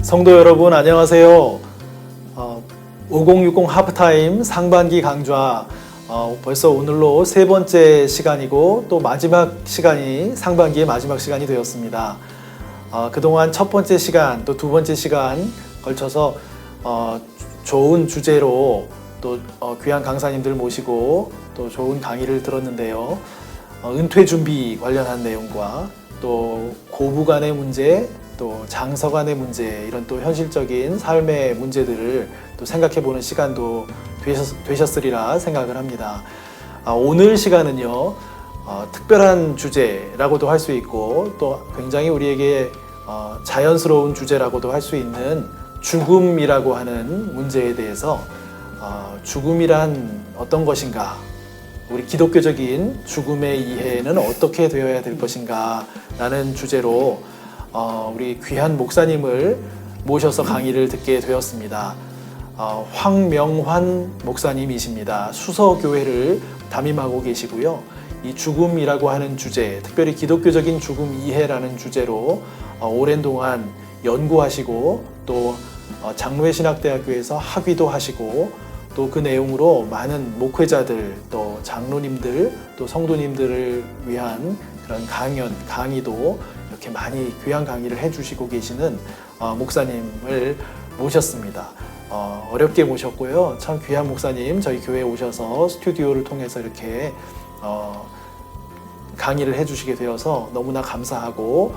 성도 여러분 안녕하세요. 5060 하프타임 상반기 강좌 벌써 오늘로 세 번째 시간이고 또 마지막 시간이 상반기의 마지막 시간이 되었습니다. 그동안 첫 번째 시간 또 두 번째 시간 걸쳐서 좋은 주제로 또 귀한 강사님들 모시고 또 좋은 강의를 들었는데요. 은퇴 준비 관련한 내용과 또 고부간의 문제, 또 장서간의 문제, 이런 또 현실적인 삶의 문제들을 또 생각해 보는 시간도 되셨으리라 생각을 합니다. 오늘 시간은요, 특별한 주제라고도 할 수 있고 또 굉장히 우리에게 자연스러운 주제라고도 할 수 있는 죽음이라고 하는 문제에 대해서 죽음이란 어떤 것인가, 우리 기독교적인 죽음의 이해는 어떻게 되어야 될 것인가 라는 주제로 우리 귀한 목사님을 모셔서 강의를 듣게 되었습니다. 황명환 목사님이십니다. 수서교회를 담임하고 계시고요. 이 죽음이라고 하는 주제, 특별히 기독교적인 죽음 이해라는 주제로 오랜 동안 연구하시고 또 장로회신학대학교에서 학위도 하시고 또 그 내용으로 많은 목회자들, 또 장로님들, 또 성도님들을 위한 그런 강의도 이렇게 많이 귀한 강의를 해주시고 계시는 목사님을 모셨습니다. 어렵게 모셨고요. 참 귀한 목사님 저희 교회에 오셔서 스튜디오를 통해서 이렇게 강의를 해주시게 되어서 너무나 감사하고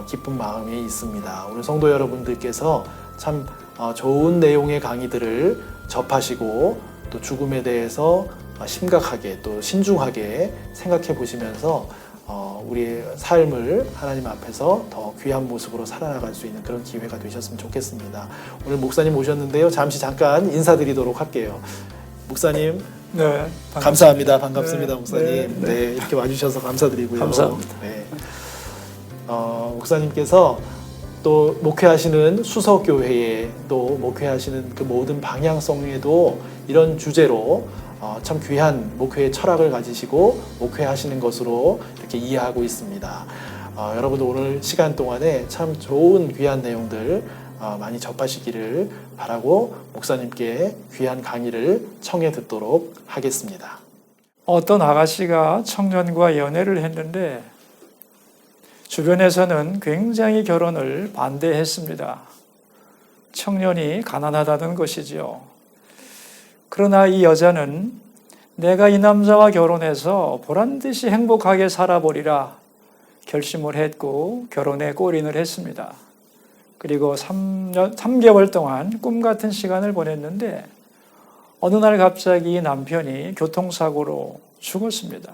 기쁜 마음이 있습니다. 오늘 성도 여러분들께서 참 좋은 내용의 강의들을 접하시고 또 죽음에 대해서 심각하게 또 신중하게 생각해 보시면서 우리의 삶을 하나님 앞에서 더 귀한 모습으로 살아나갈 수 있는 그런 기회가 되셨으면 좋겠습니다. 오늘 목사님 오셨는데요. 잠시 잠깐 인사드리도록 할게요. 목사님, 네, 감사합니다. 반갑습니다, 네, 목사님. 네, 이렇게 와주셔서 감사드리고요. 감사합니다. 네. 목사님께서 또 목회하시는 수서교회에 또 목회하시는 그 모든 방향성에도 이런 주제로 참 귀한 목회의 철학을 가지시고 목회하시는 것으로 이렇게 이해하고 있습니다. 여러분들 오늘 시간 동안에 참 좋은 귀한 내용들 많이 접하시기를 바라고 목사님께 귀한 강의를 청해 듣도록 하겠습니다. 어떤 아가씨가 청년과 연애를 했는데 주변에서는 굉장히 결혼을 반대했습니다. 청년이 가난하다는 것이지요. 그러나 이 여자는 내가 이 남자와 결혼해서 보란듯이 행복하게 살아보리라 결심을 했고 결혼에 골인을 했습니다. 그리고 3개월 동안 꿈 같은 시간을 보냈는데 어느 날 갑자기 남편이 교통사고로 죽었습니다.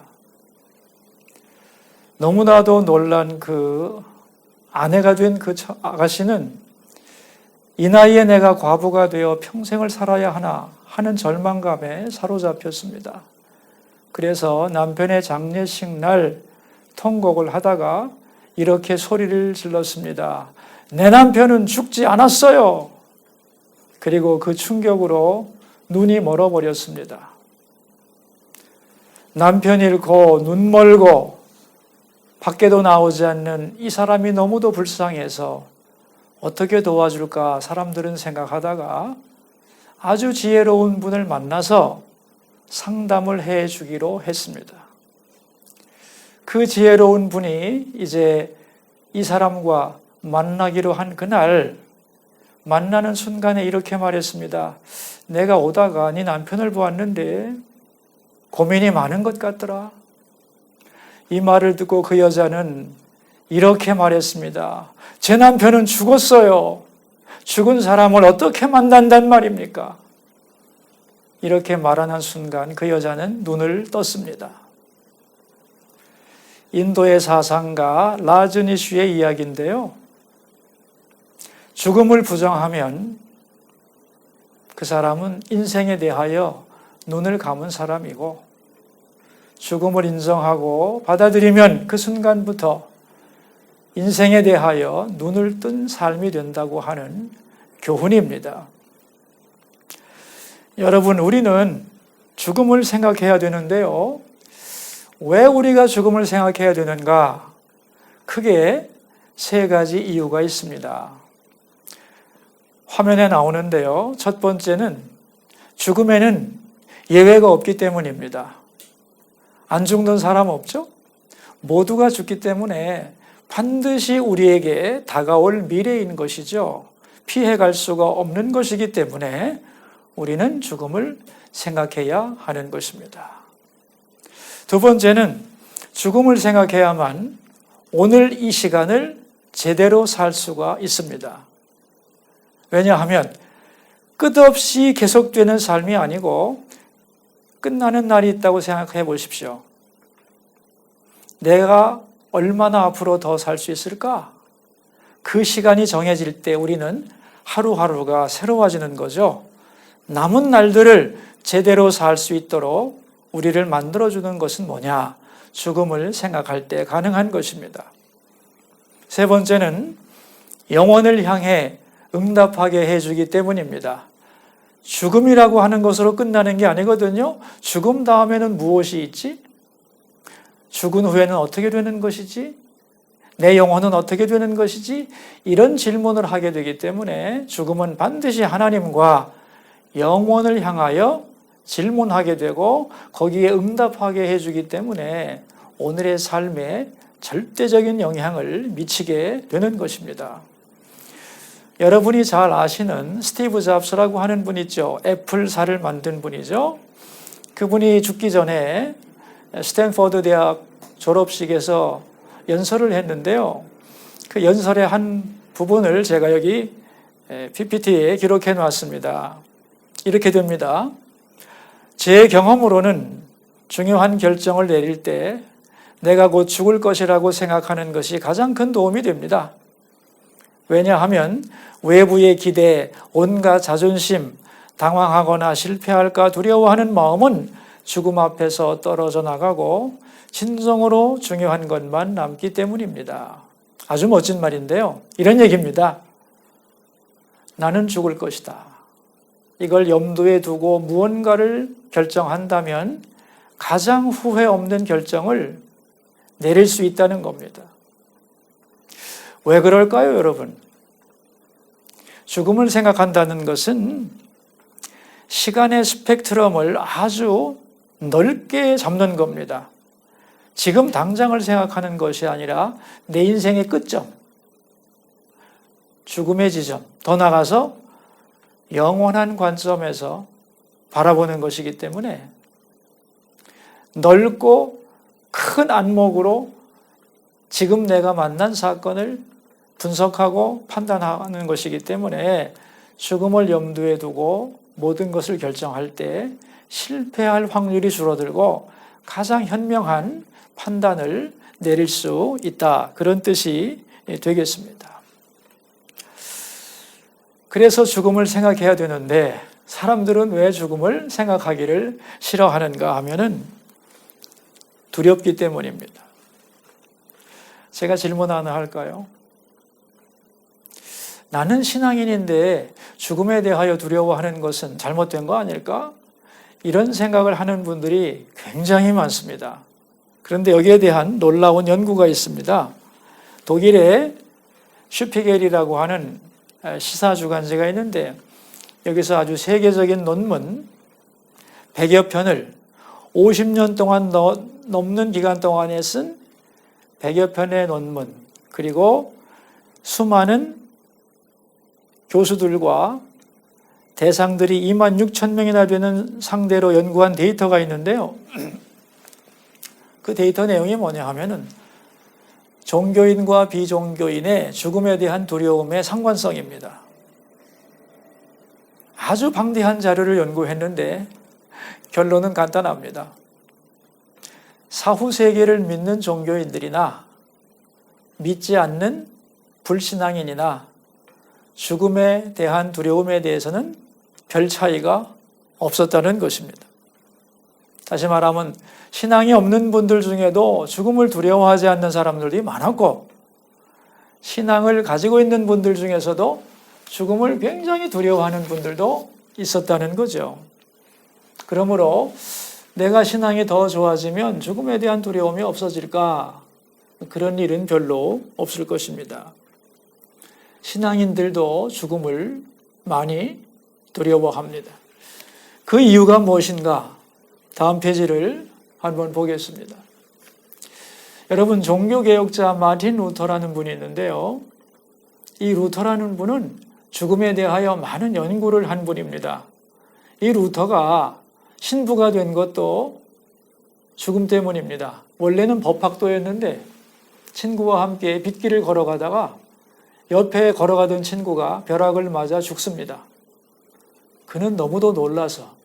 너무나도 놀란 그 아내가 된 그 아가씨는 이 나이에 내가 과부가 되어 평생을 살아야 하나 하는 절망감에 사로잡혔습니다. 그래서 남편의 장례식 날 통곡을 하다가 이렇게 소리를 질렀습니다. 내 남편은 죽지 않았어요. 그리고 그 충격으로 눈이 멀어버렸습니다. 남편 잃고 눈 멀고 밖에도 나오지 않는 이 사람이 너무도 불쌍해서 어떻게 도와줄까 사람들은 생각하다가 아주 지혜로운 분을 만나서 상담을 해 주기로 했습니다. 그 지혜로운 분이 이제 이 사람과 만나기로 한 그날 만나는 순간에 이렇게 말했습니다. 내가 오다가 네 남편을 보았는데 고민이 많은 것 같더라. 이 말을 듣고 그 여자는 이렇게 말했습니다. 제 남편은 죽었어요. 죽은 사람을 어떻게 만난단 말입니까? 이렇게 말하는 순간 그 여자는 눈을 떴습니다. 인도의 사상가 라즈니슈의 이야기인데요. 죽음을 부정하면 그 사람은 인생에 대하여 눈을 감은 사람이고 죽음을 인정하고 받아들이면 그 순간부터 인생에 대하여 눈을 뜬 삶이 된다고 하는 교훈입니다. 여러분, 우리는 죽음을 생각해야 되는데요. 왜 우리가 죽음을 생각해야 되는가? 크게 세 가지 이유가 있습니다. 화면에 나오는데요. 첫 번째는 죽음에는 예외가 없기 때문입니다. 안 죽는 사람 없죠? 모두가 죽기 때문에 반드시 우리에게 다가올 미래인 것이죠. 피해갈 수가 없는 것이기 때문에 우리는 죽음을 생각해야 하는 것입니다. 두 번째는 죽음을 생각해야만 오늘 이 시간을 제대로 살 수가 있습니다. 왜냐하면 끝없이 계속되는 삶이 아니고 끝나는 날이 있다고 생각해 보십시오. 내가 얼마나 앞으로 더 살 수 있을까? 그 시간이 정해질 때 우리는 하루하루가 새로워지는 거죠. 남은 날들을 제대로 살 수 있도록 우리를 만들어주는 것은 뭐냐? 죽음을 생각할 때 가능한 것입니다. 세 번째는 영혼을 향해 응답하게 해주기 때문입니다. 죽음이라고 하는 것으로 끝나는 게 아니거든요. 죽음 다음에는 무엇이 있지? 죽은 후에는 어떻게 되는 것이지? 내 영혼은 어떻게 되는 것이지? 이런 질문을 하게 되기 때문에 죽음은 반드시 하나님과 영혼을 향하여 질문하게 되고 거기에 응답하게 해주기 때문에 오늘의 삶에 절대적인 영향을 미치게 되는 것입니다. 여러분이 잘 아시는 스티브 잡스라고 하는 분 있죠. 애플사를 만든 분이죠. 그분이 죽기 전에 스탠퍼드 대학 졸업식에서 연설을 했는데요. 그 연설의 한 부분을 제가 여기 PPT에 기록해 놨습니다. 이렇게 됩니다. 제 경험으로는 중요한 결정을 내릴 때 내가 곧 죽을 것이라고 생각하는 것이 가장 큰 도움이 됩니다. 왜냐하면 외부의 기대, 온갖 자존심, 당황하거나 실패할까 두려워하는 마음은 죽음 앞에서 떨어져 나가고 진정으로 중요한 것만 남기 때문입니다. 아주 멋진 말인데요. 이런 얘기입니다. 나는 죽을 것이다. 이걸 염두에 두고 무언가를 결정한다면 가장 후회 없는 결정을 내릴 수 있다는 겁니다. 왜 그럴까요, 여러분? 죽음을 생각한다는 것은 시간의 스펙트럼을 아주 넓게 잡는 겁니다. 지금 당장을 생각하는 것이 아니라 내 인생의 끝점, 죽음의 지점, 더 나아가서 영원한 관점에서 바라보는 것이기 때문에 넓고 큰 안목으로 지금 내가 만난 사건을 분석하고 판단하는 것이기 때문에 죽음을 염두에 두고 모든 것을 결정할 때 실패할 확률이 줄어들고 가장 현명한 판단을 내릴 수 있다. 그런 뜻이 되겠습니다. 그래서 죽음을 생각해야 되는데 사람들은 왜 죽음을 생각하기를 싫어하는가 하면은 두렵기 때문입니다. 제가 질문 하나 할까요? 나는 신앙인인데 죽음에 대하여 두려워하는 것은 잘못된 거 아닐까? 이런 생각을 하는 분들이 굉장히 많습니다. 그런데 여기에 대한 놀라운 연구가 있습니다. 독일의 슈피겔이라고 하는 시사주간지가 있는데 여기서 아주 세계적인 논문 100여 편을 50년 동안 넘는 기간 동안에 쓴 100여 편의 논문, 그리고 수많은 교수들과 대상들이 26,000명이나 되는 상대로 연구한 데이터가 있는데요. 그 데이터 내용이 뭐냐 하면은 종교인과 비종교인의 죽음에 대한 두려움의 상관성입니다. 아주 방대한 자료를 연구했는데 결론은 간단합니다. 사후 세계를 믿는 종교인들이나 믿지 않는 불신앙인이나 죽음에 대한 두려움에 대해서는 별 차이가 없었다는 것입니다. 다시 말하면 신앙이 없는 분들 중에도 죽음을 두려워하지 않는 사람들이 많았고, 신앙을 가지고 있는 분들 중에서도 죽음을 굉장히 두려워하는 분들도 있었다는 거죠. 그러므로 내가 신앙이 더 좋아지면 죽음에 대한 두려움이 없어질까? 그런 일은 별로 없을 것입니다. 신앙인들도 죽음을 많이 두려워합니다. 그 이유가 무엇인가? 다음 페이지를 한번 보겠습니다. 여러분, 종교개혁자 마틴 루터라는 분이 있는데요. 이 루터라는 분은 죽음에 대하여 많은 연구를 한 분입니다. 이 루터가 신부가 된 것도 죽음 때문입니다. 원래는 법학도였는데 친구와 함께 빗길을 걸어가다가 옆에 걸어가던 친구가 벼락을 맞아 죽습니다. 그는 너무도 놀라서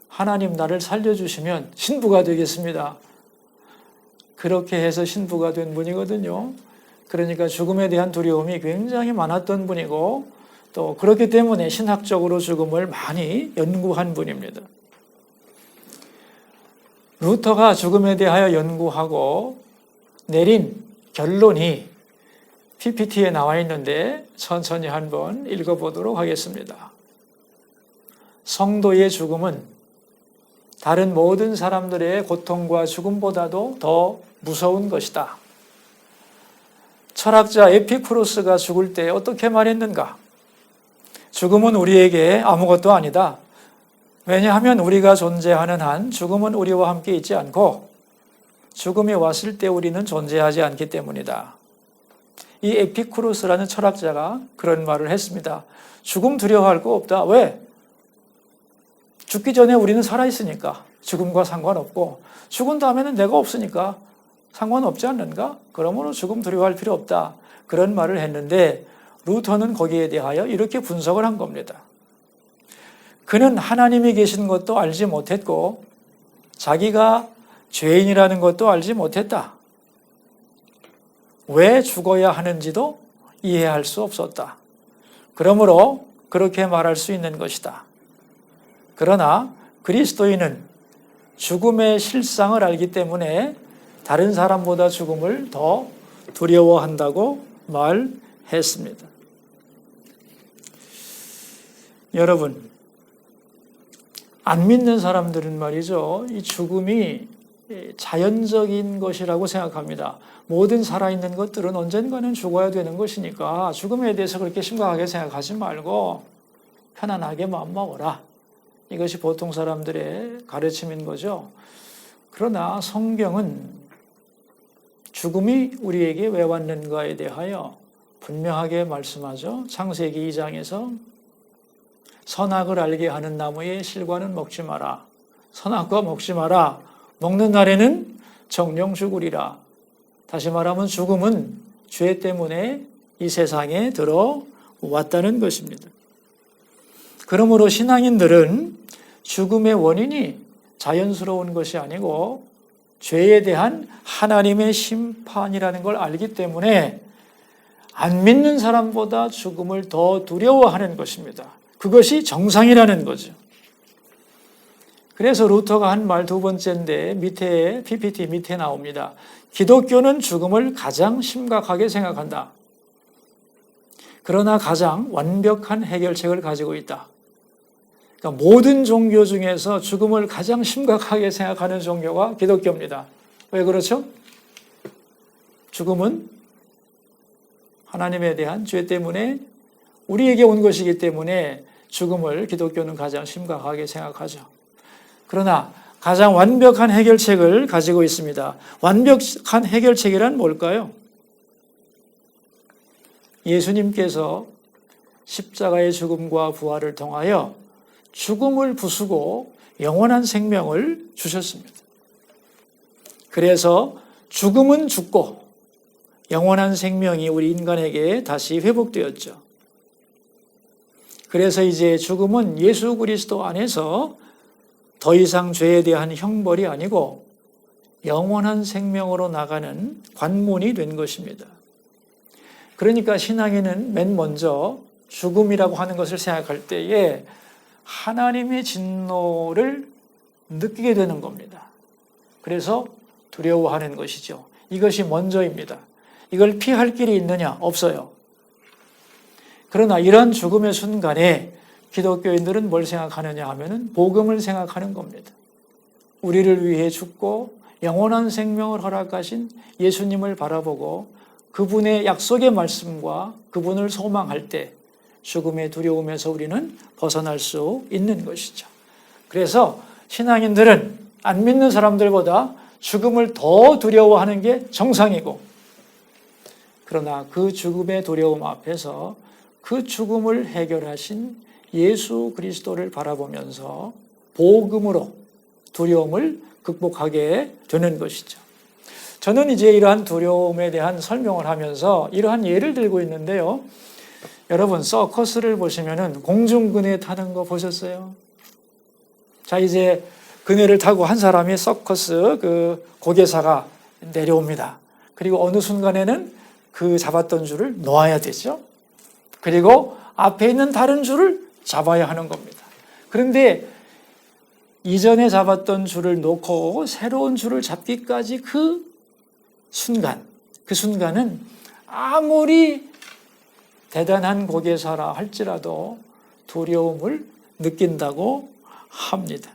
하나님 나를 살려주시면 신부가 되겠습니다. 그렇게 해서 신부가 된 분이거든요. 그러니까 죽음에 대한 두려움이 굉장히 많았던 분이고 또 그렇기 때문에 신학적으로 죽음을 많이 연구한 분입니다. 루터가 죽음에 대하여 연구하고 내린 결론이 PPT에 나와 있는데 천천히 한번 읽어보도록 하겠습니다. 성도의 죽음은 다른 모든 사람들의 고통과 죽음보다도 더 무서운 것이다. 철학자 에피쿠로스가 죽을 때 어떻게 말했는가? 죽음은 우리에게 아무것도 아니다. 왜냐하면 우리가 존재하는 한 죽음은 우리와 함께 있지 않고 죽음이 왔을 때 우리는 존재하지 않기 때문이다. 이 에피쿠로스라는 철학자가 그런 말을 했습니다. 죽음 두려워할 거 없다. 왜? 죽기 전에 우리는 살아있으니까 죽음과 상관없고 죽은 다음에는 내가 없으니까 상관없지 않는가? 그러므로 죽음 두려워할 필요 없다. 그런 말을 했는데 루터는 거기에 대하여 이렇게 분석을 한 겁니다. 그는 하나님이 계신 것도 알지 못했고 자기가 죄인이라는 것도 알지 못했다. 왜 죽어야 하는지도 이해할 수 없었다. 그러므로 그렇게 말할 수 있는 것이다. 그러나 그리스도인은 죽음의 실상을 알기 때문에 다른 사람보다 죽음을 더 두려워한다고 말했습니다. 여러분, 안 믿는 사람들은 말이죠. 이 죽음이 자연적인 것이라고 생각합니다. 모든 살아있는 것들은 언젠가는 죽어야 되는 것이니까 죽음에 대해서 그렇게 심각하게 생각하지 말고 편안하게 마음 먹어라. 이것이 보통 사람들의 가르침인 거죠. 그러나 성경은 죽음이 우리에게 왜 왔는가에 대하여 분명하게 말씀하죠. 창세기 2장에서 선악을 알게 하는 나무의 실과는 먹지 마라. 선악과 먹지 마라. 먹는 날에는 정령 죽으리라. 다시 말하면 죽음은 죄 때문에 이 세상에 들어왔다는 것입니다. 그러므로 신앙인들은 죽음의 원인이 자연스러운 것이 아니고 죄에 대한 하나님의 심판이라는 걸 알기 때문에 안 믿는 사람보다 죽음을 더 두려워하는 것입니다. 그것이 정상이라는 거죠. 그래서 루터가 한 말 두 번째인데 밑에 PPT 밑에 나옵니다. 기독교는 죽음을 가장 심각하게 생각한다. 그러나 가장 완벽한 해결책을 가지고 있다. 그러니까 모든 종교 중에서 죽음을 가장 심각하게 생각하는 종교가 기독교입니다. 왜 그렇죠? 죽음은 하나님에 대한 죄 때문에 우리에게 온 것이기 때문에 죽음을 기독교는 가장 심각하게 생각하죠. 그러나 가장 완벽한 해결책을 가지고 있습니다. 완벽한 해결책이란 뭘까요? 예수님께서 십자가의 죽음과 부활을 통하여 죽음을 부수고 영원한 생명을 주셨습니다. 그래서 죽음은 죽고 영원한 생명이 우리 인간에게 다시 회복되었죠. 그래서 이제 죽음은 예수 그리스도 안에서 더 이상 죄에 대한 형벌이 아니고 영원한 생명으로 나가는 관문이 된 것입니다. 그러니까 신앙인은 맨 먼저 죽음이라고 하는 것을 생각할 때에 하나님의 진노를 느끼게 되는 겁니다. 그래서 두려워하는 것이죠. 이것이 먼저입니다. 이걸 피할 길이 있느냐? 없어요. 그러나 이런 죽음의 순간에 기독교인들은 뭘 생각하느냐 하면은 복음을 생각하는 겁니다. 우리를 위해 죽고 영원한 생명을 허락하신 예수님을 바라보고 그분의 약속의 말씀과 그분을 소망할 때 죽음의 두려움에서 우리는 벗어날 수 있는 것이죠. 그래서 신앙인들은 안 믿는 사람들보다 죽음을 더 두려워하는 게 정상이고, 그러나 그 죽음의 두려움 앞에서 그 죽음을 해결하신 예수 그리스도를 바라보면서 복음으로 두려움을 극복하게 되는 것이죠. 저는 이제 이러한 두려움에 대한 설명을 하면서 이러한 예를 들고 있는데요. 여러분, 서커스를 보시면은 공중그네 타는 거 보셨어요? 자, 이제 그네를 타고 한 사람이 서커스 그 고개사가 내려옵니다. 그리고 어느 순간에는 그 잡았던 줄을 놓아야 되죠. 그리고 앞에 있는 다른 줄을 잡아야 하는 겁니다. 그런데 이전에 잡았던 줄을 놓고 새로운 줄을 잡기까지 그 순간은 아무리 대단한 고개사라 할지라도 두려움을 느낀다고 합니다.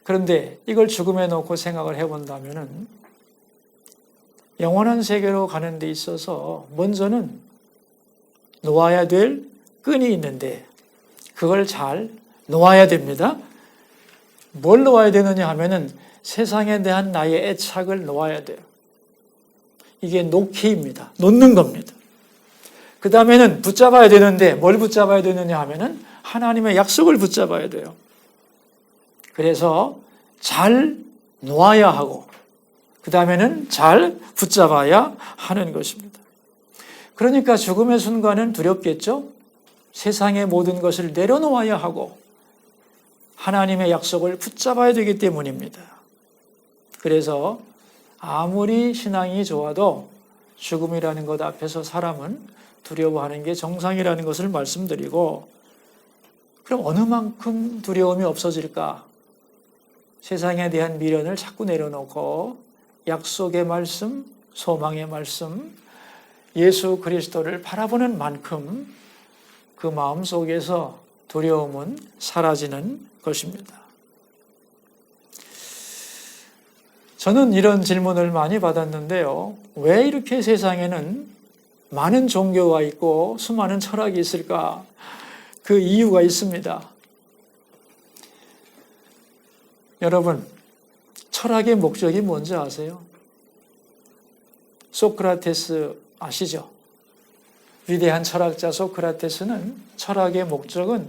그런데 이걸 죽음에 놓고 생각을 해본다면은 영원한 세계로 가는 데 있어서 먼저는 놓아야 될 끈이 있는데 그걸 잘 놓아야 됩니다. 뭘 놓아야 되느냐 하면은 세상에 대한 나의 애착을 놓아야 돼요. 이게 놓기입니다. 놓는 겁니다. 그 다음에는 붙잡아야 되는데 뭘 붙잡아야 되느냐 하면은 하나님의 약속을 붙잡아야 돼요. 그래서 잘 놓아야 하고 그 다음에는 잘 붙잡아야 하는 것입니다. 그러니까 죽음의 순간은 두렵겠죠? 세상의 모든 것을 내려놓아야 하고 하나님의 약속을 붙잡아야 되기 때문입니다. 그래서 아무리 신앙이 좋아도 죽음이라는 것 앞에서 사람은 두려워하는 게 정상이라는 것을 말씀드리고, 그럼 어느 만큼 두려움이 없어질까? 세상에 대한 미련을 자꾸 내려놓고 약속의 말씀, 소망의 말씀, 예수 그리스도를 바라보는 만큼 그 마음 속에서 두려움은 사라지는 것입니다. 저는 이런 질문을 많이 받았는데요. 왜 이렇게 세상에는 많은 종교가 있고 수많은 철학이 있을까? 그 이유가 있습니다. 여러분, 철학의 목적이 뭔지 아세요? 소크라테스 아시죠? 위대한 철학자 소크라테스는 철학의 목적은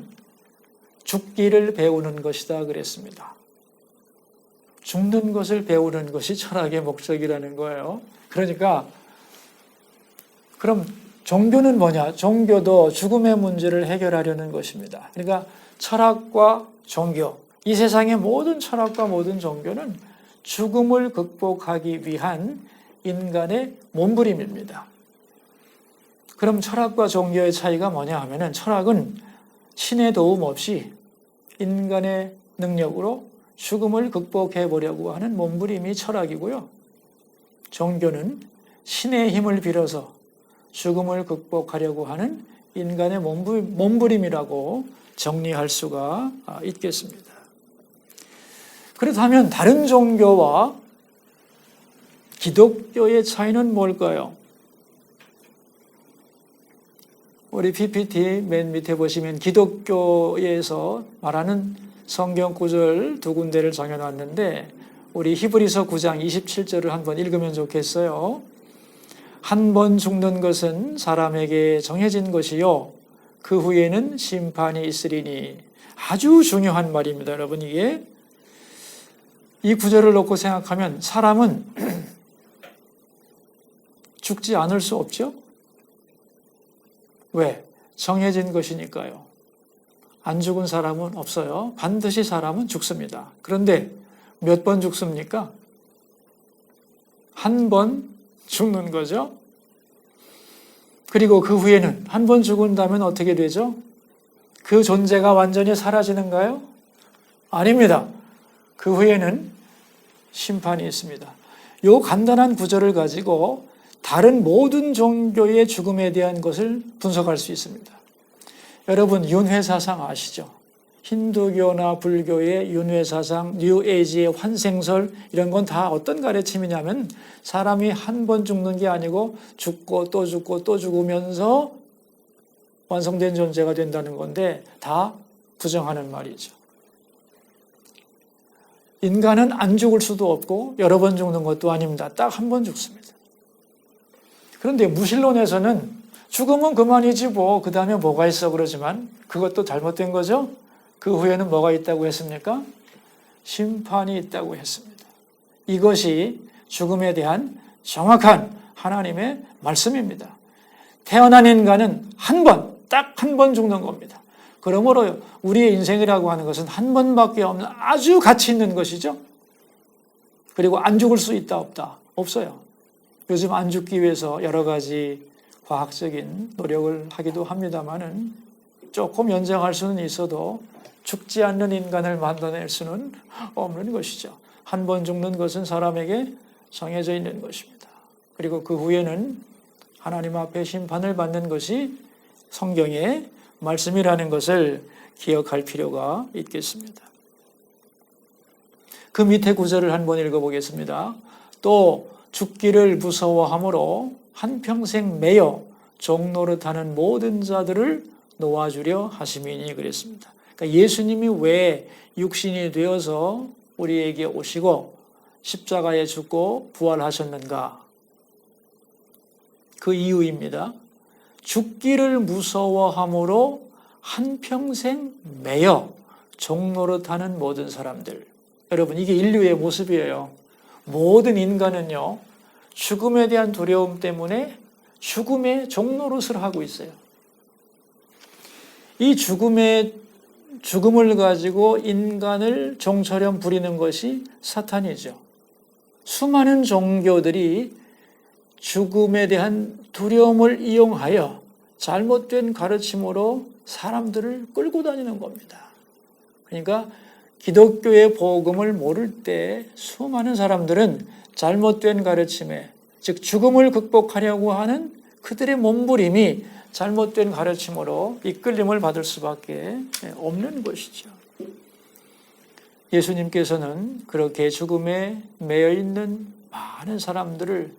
죽기를 배우는 것이다 그랬습니다. 죽는 것을 배우는 것이 철학의 목적이라는 거예요. 그러니까 그럼 종교는 뭐냐? 종교도 죽음의 문제를 해결하려는 것입니다. 그러니까 철학과 종교, 이 세상의 모든 철학과 모든 종교는 죽음을 극복하기 위한 인간의 몸부림입니다. 그럼 철학과 종교의 차이가 뭐냐 하면은 철학은 신의 도움 없이 인간의 능력으로 죽음을 극복해 보려고 하는 몸부림이 철학이고요. 종교는 신의 힘을 빌어서 죽음을 극복하려고 하는 인간의 몸부림이라고 정리할 수가 있겠습니다. 그렇다면 다른 종교와 기독교의 차이는 뭘까요? 우리 PPT 맨 밑에 보시면 기독교에서 말하는 성경 구절 두 군데를 정해놨는데 우리 히브리서 9장 27절을 한번 읽으면 좋겠어요. 한 번 죽는 것은 사람에게 정해진 것이요 그 후에는 심판이 있으리니. 아주 중요한 말입니다. 여러분, 이게 이 구절을 놓고 생각하면 사람은 죽지 않을 수 없죠? 왜? 정해진 것이니까요. 안 죽은 사람은 없어요. 반드시 사람은 죽습니다. 그런데 몇 번 죽습니까? 한 번 죽는 거죠. 그리고 그 후에는 한 번 죽은 다음에 어떻게 되죠? 그 존재가 완전히 사라지는가요? 아닙니다. 그 후에는 심판이 있습니다. 이 간단한 구절을 가지고 다른 모든 종교의 죽음에 대한 것을 분석할 수 있습니다. 여러분, 윤회사상 아시죠? 힌두교나 불교의 윤회사상, 뉴에이지의 환생설, 이런 건 다 어떤 가르침이냐면 사람이 한 번 죽는 게 아니고 죽고 또 죽고 또 죽으면서 완성된 존재가 된다는 건데 다 부정하는 말이죠. 인간은 안 죽을 수도 없고 여러 번 죽는 것도 아닙니다. 딱 한 번 죽습니다. 그런데 무신론에서는 죽으면 그만이지 뭐 그 다음에 뭐가 있어 그러지만 그것도 잘못된 거죠. 그 후에는 뭐가 있다고 했습니까? 심판이 있다고 했습니다. 이것이 죽음에 대한 정확한 하나님의 말씀입니다. 태어난 인간은 한 번, 딱 한 번 죽는 겁니다. 그러므로 우리의 인생이라고 하는 것은 한 번밖에 없는 아주 가치 있는 것이죠. 그리고 안 죽을 수 있다 없다? 없어요. 요즘 안 죽기 위해서 여러 가지 과학적인 노력을 하기도 합니다만은 조금 연장할 수는 있어도 죽지 않는 인간을 만들어낼 수는 없는 것이죠. 한 번 죽는 것은 사람에게 정해져 있는 것입니다. 그리고 그 후에는 하나님 앞에 심판을 받는 것이 성경의 말씀이라는 것을 기억할 필요가 있겠습니다. 그 밑에 구절을 한번 읽어보겠습니다. 또 죽기를 무서워함으로 한평생 매여 종노릇하는 모든 자들을 놓아주려 하심이니 그랬습니다. 그러니까 예수님이 왜 육신이 되어서 우리에게 오시고 십자가에 죽고 부활하셨는가? 그 이유입니다. 죽기를 무서워함으로 한평생 매여 종노릇하는 모든 사람들. 여러분, 이게 인류의 모습이에요. 모든 인간은요, 죽음에 대한 두려움 때문에 죽음의 종노릇을 하고 있어요. 이 죽음을 가지고 인간을 종처럼 부리는 것이 사탄이죠. 수많은 종교들이 죽음에 대한 두려움을 이용하여 잘못된 가르침으로 사람들을 끌고 다니는 겁니다. 그러니까 기독교의 복음을 모를 때 수많은 사람들은 잘못된 가르침에, 즉 죽음을 극복하려고 하는 그들의 몸부림이 잘못된 가르침으로 이끌림을 받을 수밖에 없는 것이죠. 예수님께서는 그렇게 죽음에 매여 있는 많은 사람들을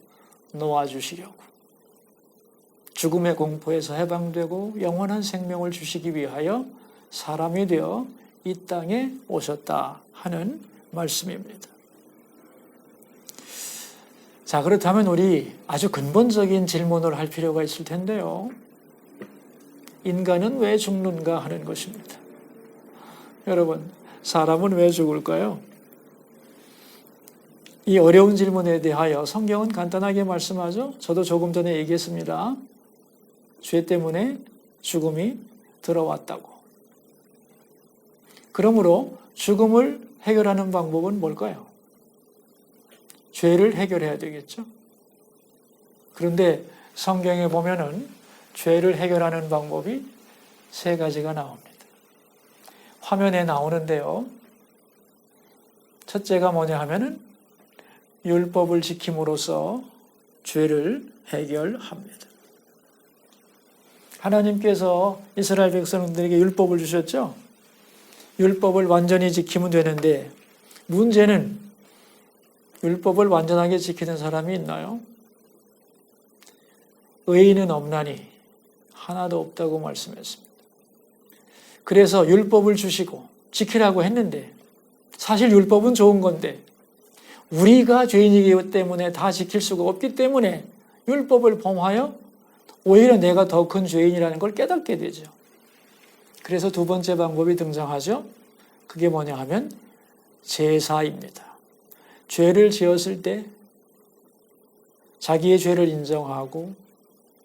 놓아주시려고 죽음의 공포에서 해방되고 영원한 생명을 주시기 위하여 사람이 되어 이 땅에 오셨다 하는 말씀입니다. 자, 그렇다면 우리 아주 근본적인 질문을 할 필요가 있을 텐데요. 인간은 왜 죽는가 하는 것입니다. 여러분, 사람은 왜 죽을까요? 이 어려운 질문에 대하여 성경은 간단하게 말씀하죠. 저도 조금 전에 얘기했습니다. 죄 때문에 죽음이 들어왔다고. 그러므로 죽음을 해결하는 방법은 뭘까요? 죄를 해결해야 되겠죠. 그런데 성경에 보면은 죄를 해결하는 방법이 세 가지가 나옵니다. 화면에 나오는데요. 첫째가 뭐냐 하면은 율법을 지킴으로써 죄를 해결합니다. 하나님께서 이스라엘 백성들에게 율법을 주셨죠. 율법을 완전히 지키면 되는데 문제는 율법을 완전하게 지키는 사람이 있나요? 의인은 없나니 하나도 없다고 말씀했습니다. 그래서 율법을 주시고 지키라고 했는데 사실 율법은 좋은 건데 우리가 죄인이기 때문에 다 지킬 수가 없기 때문에 율법을 범하여 오히려 내가 더 큰 죄인이라는 걸 깨닫게 되죠. 그래서 두 번째 방법이 등장하죠. 그게 뭐냐 하면 제사입니다. 죄를 지었을 때 자기의 죄를 인정하고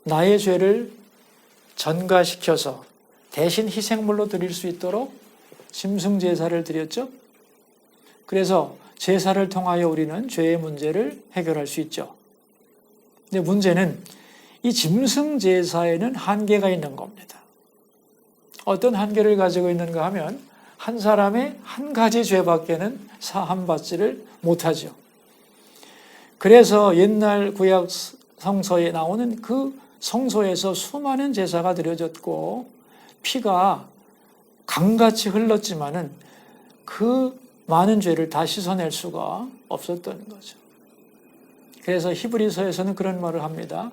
나의 죄를 전가시켜서 대신 희생물로 드릴 수 있도록 짐승 제사를 드렸죠. 그래서 제사를 통하여 우리는 죄의 문제를 해결할 수 있죠. 근데 문제는 이 짐승 제사에는 한계가 있는 겁니다. 어떤 한계를 가지고 있는가 하면 한 사람의 한 가지 죄밖에는 사함받지를 못하죠. 그래서 옛날 구약 성서에 나오는 그 성소에서 수많은 제사가 드려졌고 피가 강같이 흘렀지만은 그 많은 죄를 다 씻어낼 수가 없었던 거죠. 그래서 히브리서에서는 그런 말을 합니다.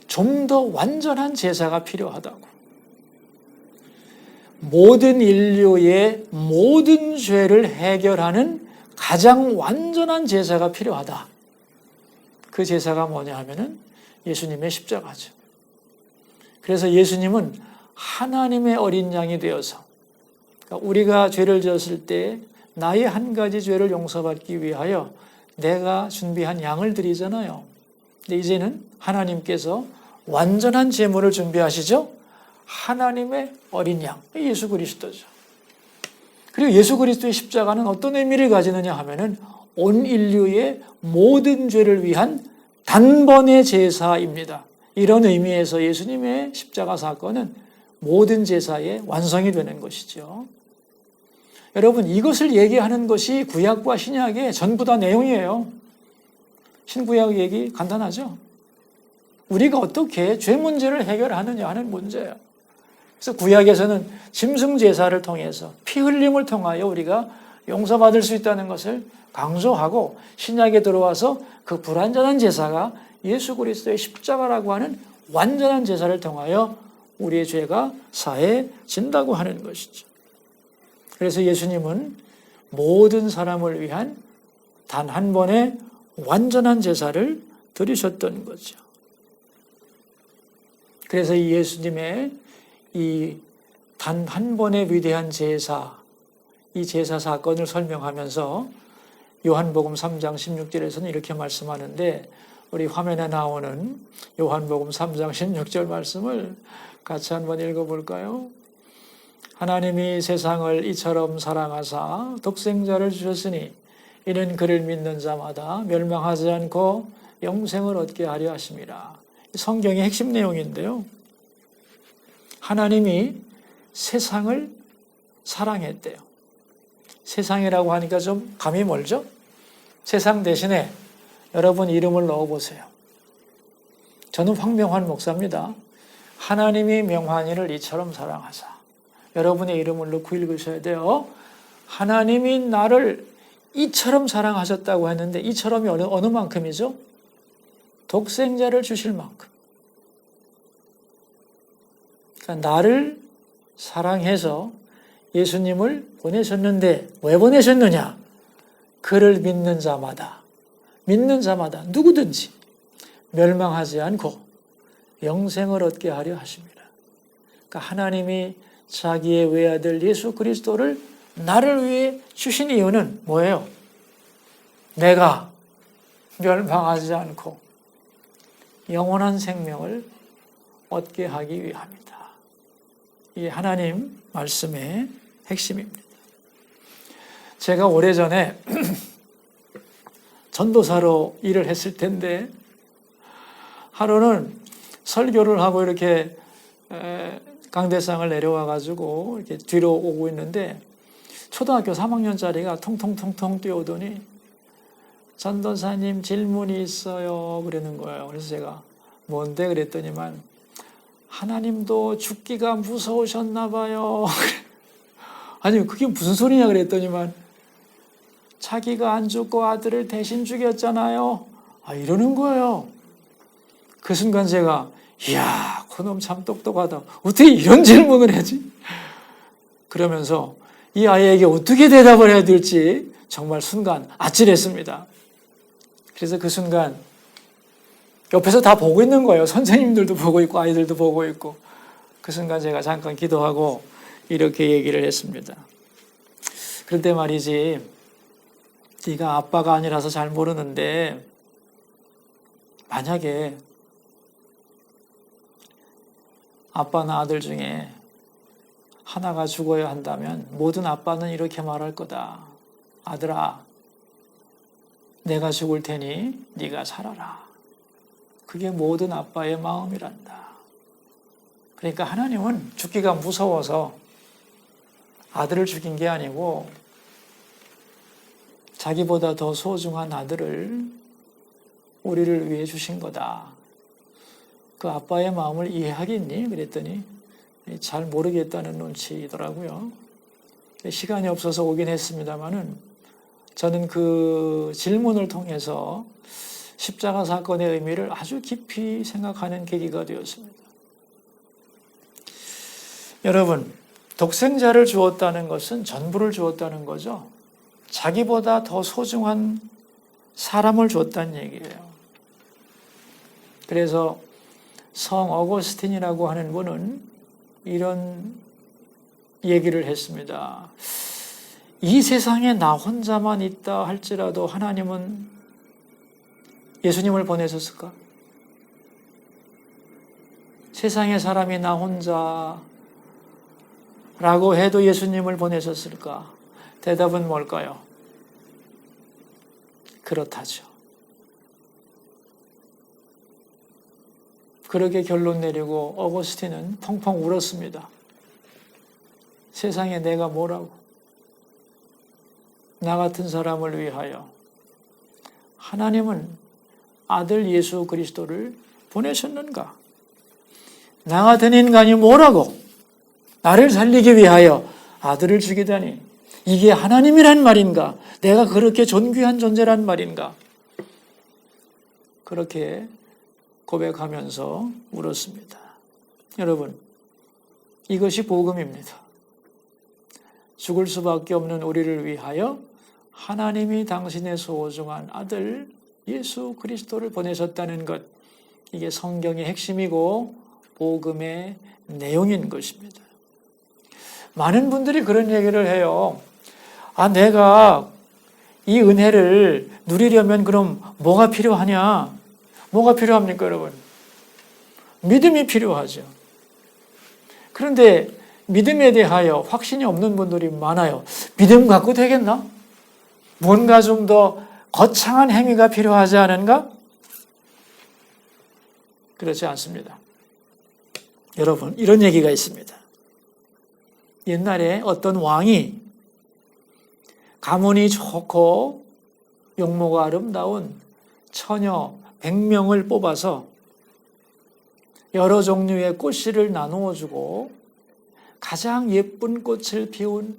좀 더 완전한 제사가 필요하다고. 모든 인류의 모든 죄를 해결하는 가장 완전한 제사가 필요하다. 그 제사가 뭐냐 하면은 예수님의 십자가죠. 그래서 예수님은 하나님의 어린 양이 되어서, 그러니까 우리가 죄를 지었을 때 나의 한 가지 죄를 용서받기 위하여 내가 준비한 양을 드리잖아요. 근데 이제는 하나님께서 완전한 제물을 준비하시죠. 하나님의 어린 양, 예수 그리스도죠. 그리고 예수 그리스도의 십자가는 어떤 의미를 가지느냐 하면은 온 인류의 모든 죄를 위한 단번의 제사입니다. 이런 의미에서 예수님의 십자가 사건은 모든 제사의 완성이 되는 것이죠. 여러분, 이것을 얘기하는 것이 구약과 신약의 전부 다 내용이에요. 신구약 얘기 간단하죠? 우리가 어떻게 죄 문제를 해결하느냐 하는 문제예요. 그래서 구약에서는 짐승 제사를 통해서 피 흘림을 통하여 우리가 용서받을 수 있다는 것을 강조하고, 신약에 들어와서 그 불완전한 제사가 예수 그리스도의 십자가라고 하는 완전한 제사를 통하여 우리의 죄가 사해진다고 하는 것이죠. 그래서 예수님은 모든 사람을 위한 단 한 번의 완전한 제사를 드리셨던 거죠. 그래서 이 예수님의 이 단 한 번의 위대한 제사, 이 제사 사건을 설명하면서 요한복음 3장 16절에서는 이렇게 말씀하는데, 우리 화면에 나오는 요한복음 3장 16절 말씀을 같이 한번 읽어볼까요? 하나님이 세상을 이처럼 사랑하사 독생자를 주셨으니 이는 그를 믿는 자마다 멸망하지 않고 영생을 얻게 하려 하심이라. 성경의 핵심 내용인데요. 하나님이 세상을 사랑했대요. 세상이라고 하니까 좀 감이 멀죠? 세상 대신에 여러분 이름을 넣어보세요. 저는 황명환 목사입니다. 하나님이 명환이를 이처럼 사랑하사. 여러분의 이름을 넣고 읽으셔야 돼요. 하나님이 나를 이처럼 사랑하셨다고 했는데, 이처럼이 어느 만큼이죠? 독생자를 주실 만큼. 그러니까 나를 사랑해서 예수님을 보내셨는데, 왜 보내셨느냐? 그를 믿는 자마다 누구든지 멸망하지 않고 영생을 얻게 하려 하십니다. 그러니까 하나님이 자기의 외아들 예수 그리스도를 나를 위해 주신 이유는 뭐예요? 내가 멸망하지 않고 영원한 생명을 얻게 하기 위함이다. 이 하나님 말씀의 핵심입니다. 제가 오래전에 전도사로 일을 했을 텐데, 하루는 설교를 하고 이렇게 강대상을 내려와 가지고 이렇게 뒤로 오고 있는데, 초등학교 3학년짜리가 통통통통 뛰어오더니 전도사님 질문이 있어요 그러는 거예요. 그래서 제가 뭔데 그랬더니만, 하나님도 죽기가 무서우셨나 봐요. 아니 그게 무슨 소리냐 그랬더니만, 자기가 안 죽고 아들을 대신 죽였잖아요. 이러는 거예요. 그 순간 제가, 이야, 그놈 참 똑똑하다. 어떻게 이런 질문을 하지? 그러면서 이 아이에게 어떻게 대답을 해야 될지 정말 순간 아찔했습니다. 그래서 그 순간 옆에서 다 보고 있는 거예요. 선생님들도 보고 있고 아이들도 보고 있고. 그 순간 제가 잠깐 기도하고 이렇게 얘기를 했습니다. 그런데 말이지, 네가 아빠가 아니라서 잘 모르는데, 만약에 아빠나 아들 중에 하나가 죽어야 한다면 모든 아빠는 이렇게 말할 거다. 아들아, 내가 죽을 테니 네가 살아라. 그게 모든 아빠의 마음이란다. 그러니까 하나님은 죽기가 무서워서 아들을 죽인 게 아니고, 자기보다 더 소중한 아들을 우리를 위해 주신 거다. 그 아빠의 마음을 이해하겠니? 그랬더니 잘 모르겠다는 눈치더라고요. 시간이 없어서 오긴 했습니다만은, 저는 그 질문을 통해서 십자가 사건의 의미를 아주 깊이 생각하는 계기가 되었습니다. 여러분, 독생자를 주었다는 것은 전부를 주었다는 거죠. 자기보다 더 소중한 사람을 주었다는 얘기예요. 그래서 성 어거스틴이라고 하는 분은 이런 얘기를 했습니다. 이 세상에 나 혼자만 있다 할지라도 하나님은 예수님을 보내셨을까? 세상에 사람이 나 혼자라고 해도 예수님을 보내셨을까? 대답은 뭘까요? 그렇다죠. 그렇게 결론 내리고 어거스틴은 펑펑 울었습니다. 세상에 내가 뭐라고? 나 같은 사람을 위하여 하나님은 아들 예수 그리스도를 보내셨는가? 나 같은 인간이 뭐라고? 나를 살리기 위하여 아들을 죽이다니 이게 하나님이란 말인가? 내가 그렇게 존귀한 존재란 말인가? 그렇게 고백하면서 울었습니다. 여러분, 이것이 복음입니다. 죽을 수밖에 없는 우리를 위하여 하나님이 당신의 소중한 아들 예수 그리스도를 보내셨다는 것, 이게 성경의 핵심이고 복음의 내용인 것입니다. 많은 분들이 그런 얘기를 해요. 내가 이 은혜를 누리려면 그럼 뭐가 필요하냐? 뭐가 필요합니까, 여러분? 믿음이 필요하죠. 그런데 믿음에 대하여 확신이 없는 분들이 많아요. 믿음 갖고 되겠나? 뭔가 좀 더 거창한 행위가 필요하지 않은가? 그렇지 않습니다. 여러분, 이런 얘기가 있습니다. 옛날에 어떤 왕이 가문이 좋고 용모가 아름다운 처녀 100명을 뽑아서 여러 종류의 꽃씨를 나누어 주고 가장 예쁜 꽃을 피운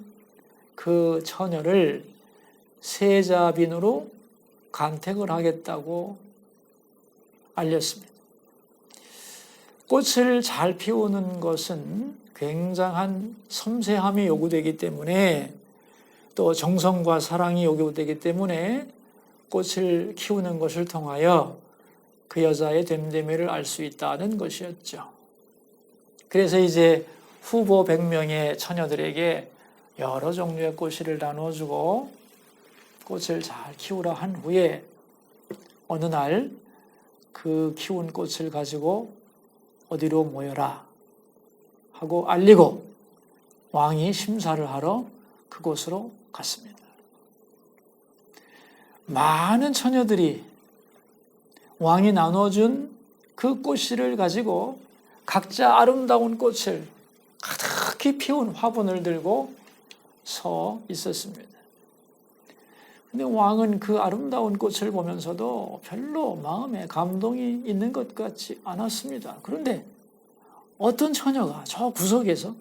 그 처녀를 세자빈으로 간택을 하겠다고 알렸습니다. 꽃을 잘 피우는 것은 굉장한 섬세함이 요구되기 때문에 또 정성과 사랑이 요구되기 때문에 꽃을 키우는 것을 통하여 그 여자의 됨됨이를 알 수 있다는 것이었죠. 그래서 이제 후보 100명의 처녀들에게 여러 종류의 꽃을 나눠주고 꽃을 잘 키우라 한 후에 어느 날 그 키운 꽃을 가지고 어디로 모여라 하고 알리고 왕이 심사를 하러 그곳으로 갔습니다. 많은 처녀들이 왕이 나눠준 그 꽃씨를 가지고 각자 아름다운 꽃을 가득히 피운 화분을 들고 서 있었습니다. 근데 왕은 그 아름다운 꽃을 보면서도 별로 마음에 감동이 있는 것 같지 않았습니다. 그런데 어떤 처녀가 저 구석에서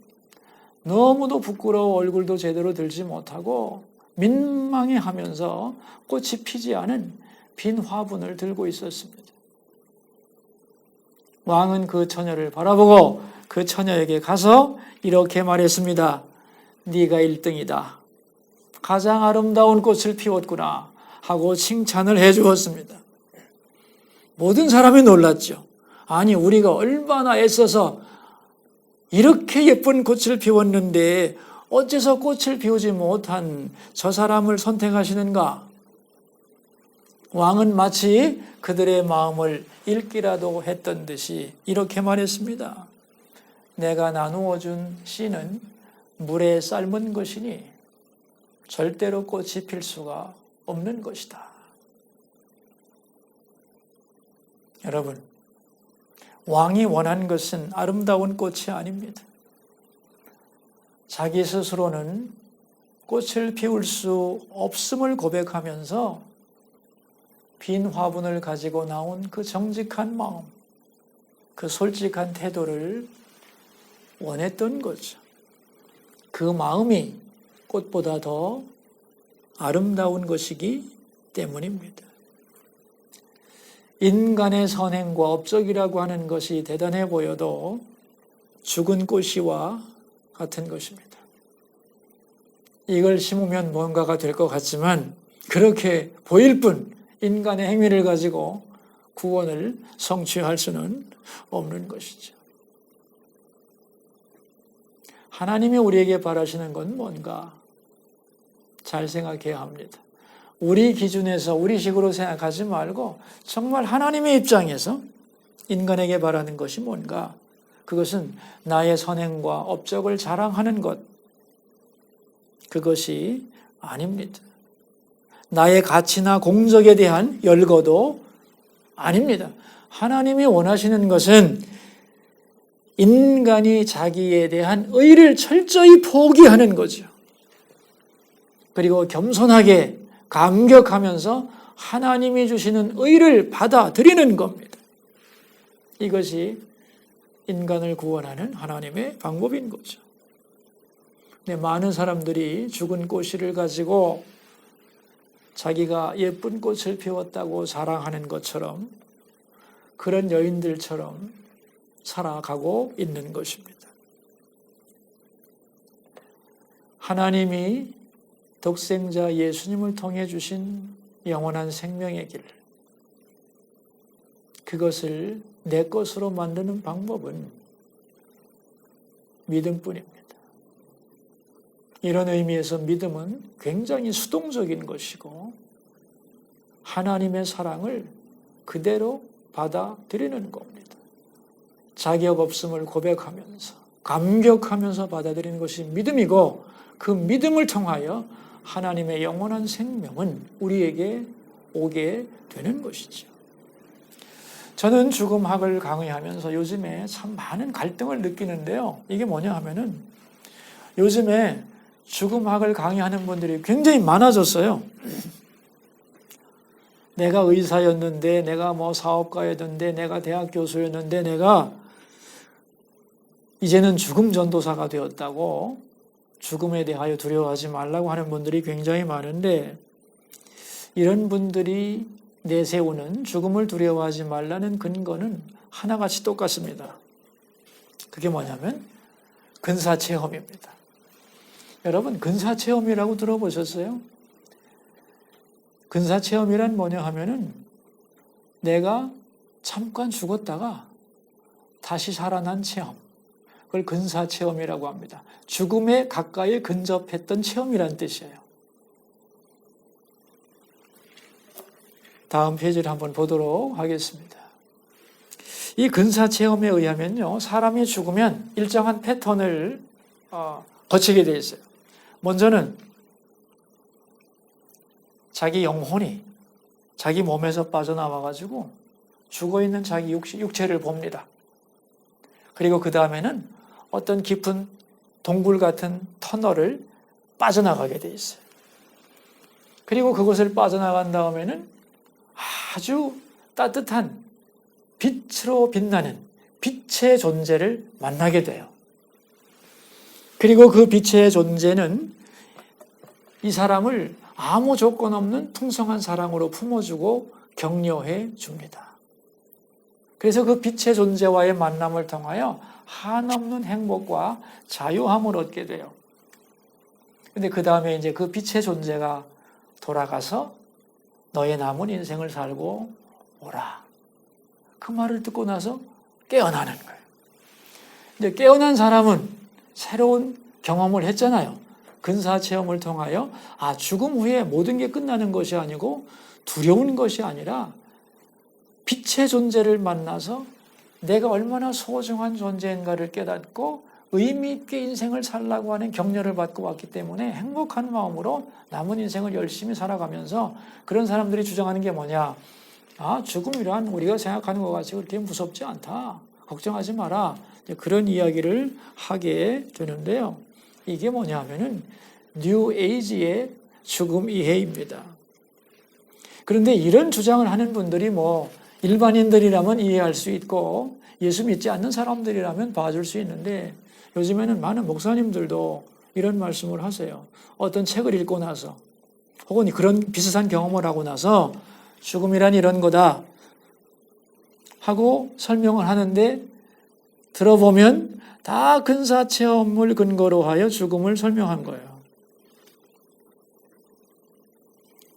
너무도 부끄러워 얼굴도 제대로 들지 못하고 민망해하면서 꽃이 피지 않은 빈 화분을 들고 있었습니다. 왕은 그 처녀를 바라보고 그 처녀에게 가서 이렇게 말했습니다. 네가 1등이다. 가장 아름다운 꽃을 피웠구나 하고 칭찬을 해 주었습니다. 모든 사람이 놀랐죠. 아니, 우리가 얼마나 애써서 이렇게 예쁜 꽃을 피웠는데 어째서 꽃을 피우지 못한 저 사람을 선택하시는가? 왕은 마치 그들의 마음을 읽기라도 했던 듯이 이렇게 말했습니다. 내가 나누어 준 씨는 물에 삶은 것이니 절대로 꽃이 필 수가 없는 것이다. 여러분, 왕이 원한 것은 아름다운 꽃이 아닙니다. 자기 스스로는 꽃을 피울 수 없음을 고백하면서 빈 화분을 가지고 나온 그 정직한 마음, 그 솔직한 태도를 원했던 거죠. 그 마음이 꽃보다 더 아름다운 것이기 때문입니다. 인간의 선행과 업적이라고 하는 것이 대단해 보여도 죽은 꽃이와 같은 것입니다. 이걸 심으면 뭔가가 될 것 같지만 그렇게 보일 뿐 인간의 행위를 가지고 구원을 성취할 수는 없는 것이죠. 하나님이 우리에게 바라시는 건 뭔가? 잘 생각해야 합니다. 우리 기준에서 우리식으로 생각하지 말고 정말 하나님의 입장에서 인간에게 바라는 것이 뭔가? 그것은 나의 선행과 업적을 자랑하는 것, 그것이 아닙니다. 나의 가치나 공적에 대한 열거도 아닙니다. 하나님이 원하시는 것은 인간이 자기에 대한 의를 철저히 포기하는 거죠. 그리고 겸손하게 감격하면서 하나님이 주시는 의를 받아들이는 겁니다. 이것이 인간을 구원하는 하나님의 방법인 거죠. 근데 많은 사람들이 죽은 꽃씨를 가지고 자기가 예쁜 꽃을 피웠다고 자랑하는 것처럼 그런 여인들처럼 살아가고 있는 것입니다. 하나님이 독생자 예수님을 통해 주신 영원한 생명의 길, 그것을 내 것으로 만드는 방법은 믿음뿐입니다. 이런 의미에서 믿음은 굉장히 수동적인 것이고 하나님의 사랑을 그대로 받아들이는 겁니다. 자격 없음을 고백하면서 감격하면서 받아들이는 것이 믿음이고 그 믿음을 통하여 하나님의 영원한 생명은 우리에게 오게 되는 것이죠. 저는 죽음학을 강의하면서 요즘에 참 많은 갈등을 느끼는데요. 이게 뭐냐 하면은 요즘에 죽음학을 강의하는 분들이 굉장히 많아졌어요. 내가 의사였는데, 내가 뭐 사업가였는데, 내가 대학 교수였는데, 내가 이제는 죽음 전도사가 되었다고 죽음에 대하여 두려워하지 말라고 하는 분들이 굉장히 많은데 이런 분들이 내세우는 죽음을 두려워하지 말라는 근거는 하나같이 똑같습니다. 그게 뭐냐면 근사체험입니다. 여러분 근사체험이라고 들어보셨어요? 근사체험이란 뭐냐 하면은 내가 잠깐 죽었다가 다시 살아난 체험, 그걸 근사체험이라고 합니다. 죽음에 가까이 근접했던 체험이란 뜻이에요. 다음 페이지를 한번 보도록 하겠습니다. 이 근사체험에 의하면요, 사람이 죽으면 일정한 패턴을 거치게 되어 있어요. 먼저는 자기 영혼이 자기 몸에서 빠져나와가지고 죽어있는 자기 육체를 봅니다. 그리고 그 다음에는 어떤 깊은 동굴 같은 터널을 빠져나가게 돼 있어요. 그리고 그곳을 빠져나간 다음에는 아주 따뜻한 빛으로 빛나는 빛의 존재를 만나게 돼요. 그리고 그 빛의 존재는 이 사람을 아무 조건 없는 풍성한 사랑으로 품어주고 격려해 줍니다. 그래서 그 빛의 존재와의 만남을 통하여 한없는 행복과 자유함을 얻게 돼요. 근데 그 다음에 이제 그 빛의 존재가 돌아가서 너의 남은 인생을 살고 오라. 그 말을 듣고 나서 깨어나는 거예요. 이제 깨어난 사람은 새로운 경험을 했잖아요. 근사체험을 통하여 죽음 후에 모든 게 끝나는 것이 아니고 두려운 것이 아니라 빛의 존재를 만나서 내가 얼마나 소중한 존재인가를 깨닫고 의미 있게 인생을 살라고 하는 격려를 받고 왔기 때문에 행복한 마음으로 남은 인생을 열심히 살아가면서 그런 사람들이 주장하는 게 뭐냐? 죽음이란 우리가 생각하는 것 같이 그렇게 무섭지 않다. 걱정하지 마라. 그런 이야기를 하게 되는데요. 이게 뭐냐 하면은 뉴 에이지의 죽음 이해입니다. 그런데 이런 주장을 하는 분들이 뭐 일반인들이라면 이해할 수 있고 예수 믿지 않는 사람들이라면 봐줄 수 있는데 요즘에는 많은 목사님들도 이런 말씀을 하세요. 어떤 책을 읽고 나서 혹은 그런 비슷한 경험을 하고 나서 죽음이란 이런 거다 하고 설명을 하는데 들어보면 다 근사 체험을 근거로 하여 죽음을 설명한 거예요.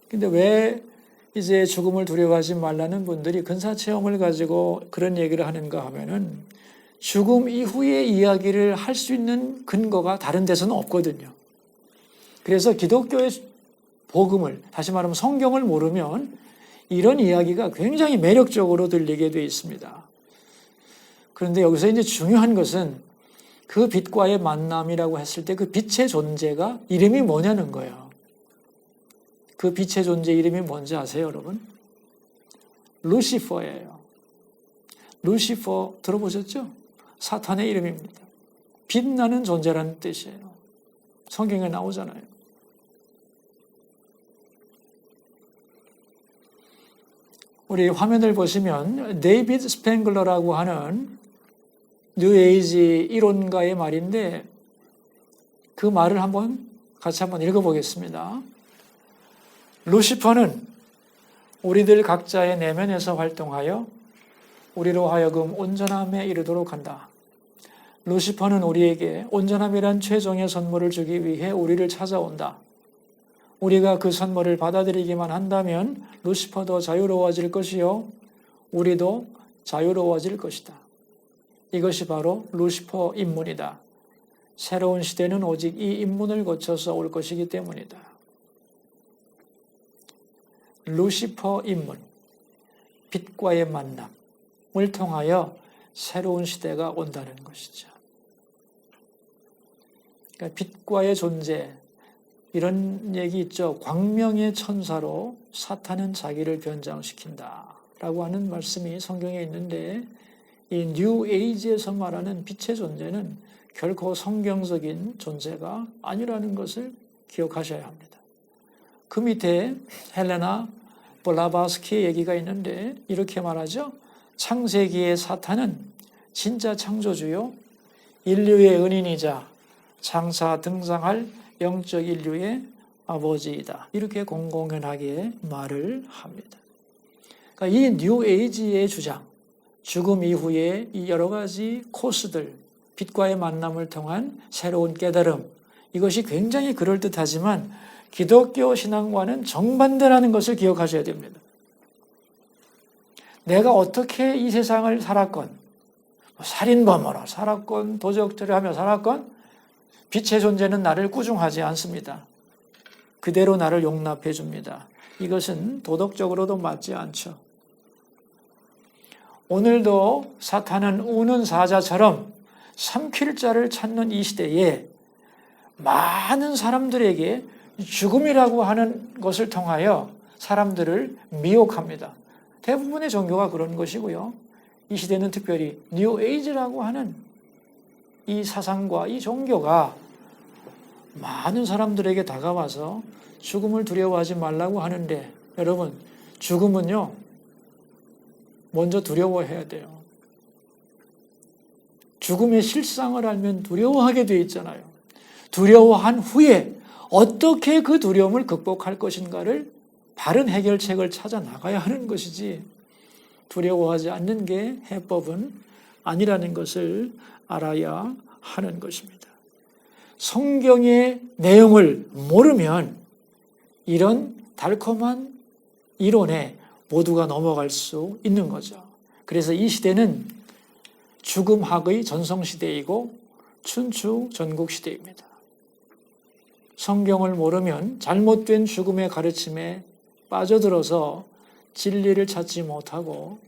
근데 왜 이제 죽음을 두려워하지 말라는 분들이 근사 체험을 가지고 그런 얘기를 하는가 하면은 죽음 이후의 이야기를 할 수 있는 근거가 다른 데서는 없거든요. 그래서 기독교의 복음을, 다시 말하면 성경을 모르면 이런 이야기가 굉장히 매력적으로 들리게 되어 있습니다. 그런데 여기서 이제 중요한 것은 그 빛과의 만남이라고 했을 때 그 빛의 존재가 이름이 뭐냐는 거예요. 그 빛의 존재 이름이 뭔지 아세요, 여러분? 루시퍼예요. 루시퍼 들어보셨죠? 사탄의 이름입니다. 빛나는 존재라는 뜻이에요. 성경에 나오잖아요. 우리 화면을 보시면 데이비드 스팽글러라고 하는 뉴에이지 이론가의 말인데 그 말을 같이 한번 읽어보겠습니다. 루시퍼는 우리들 각자의 내면에서 활동하여 우리로 하여금 온전함에 이르도록 한다. 루시퍼는 우리에게 온전함이란 최종의 선물을 주기 위해 우리를 찾아온다. 우리가 그 선물을 받아들이기만 한다면 루시퍼도 자유로워질 것이요 우리도 자유로워질 것이다. 이것이 바로 루시퍼 입문이다. 새로운 시대는 오직 이 입문을 거쳐서 올 것이기 때문이다. 루시퍼 입문, 빛과의 만남을 통하여 새로운 시대가 온다는 것이죠. 그러니까 빛과의 존재, 이런 얘기 있죠. 광명의 천사로 사탄은 자기를 변장시킨다 라고 하는 말씀이 성경에 있는데 이 뉴 에이지에서 말하는 빛의 존재는 결코 성경적인 존재가 아니라는 것을 기억하셔야 합니다. 그 밑에 헬레나 블라바스키의 얘기가 있는데 이렇게 말하죠. 창세기의 사탄은 진짜 창조주요 인류의 은인이자 장차 등장할 영적 인류의 아버지이다. 이렇게 공공연하게 말을 합니다. 그러니까 이 뉴 에이지의 주장, 죽음 이후에 이 여러 가지 코스들, 빛과의 만남을 통한 새로운 깨달음, 이것이 굉장히 그럴듯하지만 기독교 신앙과는 정반대라는 것을 기억하셔야 됩니다. 내가 어떻게 이 세상을 살았건, 살인범으로 살았건, 도적질을 하며 살았건, 빛의 존재는 나를 꾸중하지 않습니다. 그대로 나를 용납해 줍니다. 이것은 도덕적으로도 맞지 않죠. 오늘도 사탄은 우는 사자처럼 삼킬 자를 찾는 이 시대에 많은 사람들에게 죽음이라고 하는 것을 통하여 사람들을 미혹합니다. 대부분의 종교가 그런 것이고요. 이 시대는 특별히 뉴 에이지라고 하는 이 사상과 이 종교가 많은 사람들에게 다가와서 죽음을 두려워하지 말라고 하는데 여러분, 죽음은요 먼저 두려워해야 돼요. 죽음의 실상을 알면 두려워하게 돼 있잖아요. 두려워한 후에 어떻게 그 두려움을 극복할 것인가를 바른 해결책을 찾아 나가야 하는 것이지 두려워하지 않는 게 해법은 아니라는 것을 알아야 하는 것입니다. 성경의 내용을 모르면 이런 달콤한 이론에 모두가 넘어갈 수 있는 거죠. 그래서 이 시대는 죽음학의 전성시대이고 춘추 전국시대입니다. 성경을 모르면 잘못된 죽음의 가르침에 빠져들어서 진리를 찾지 못하고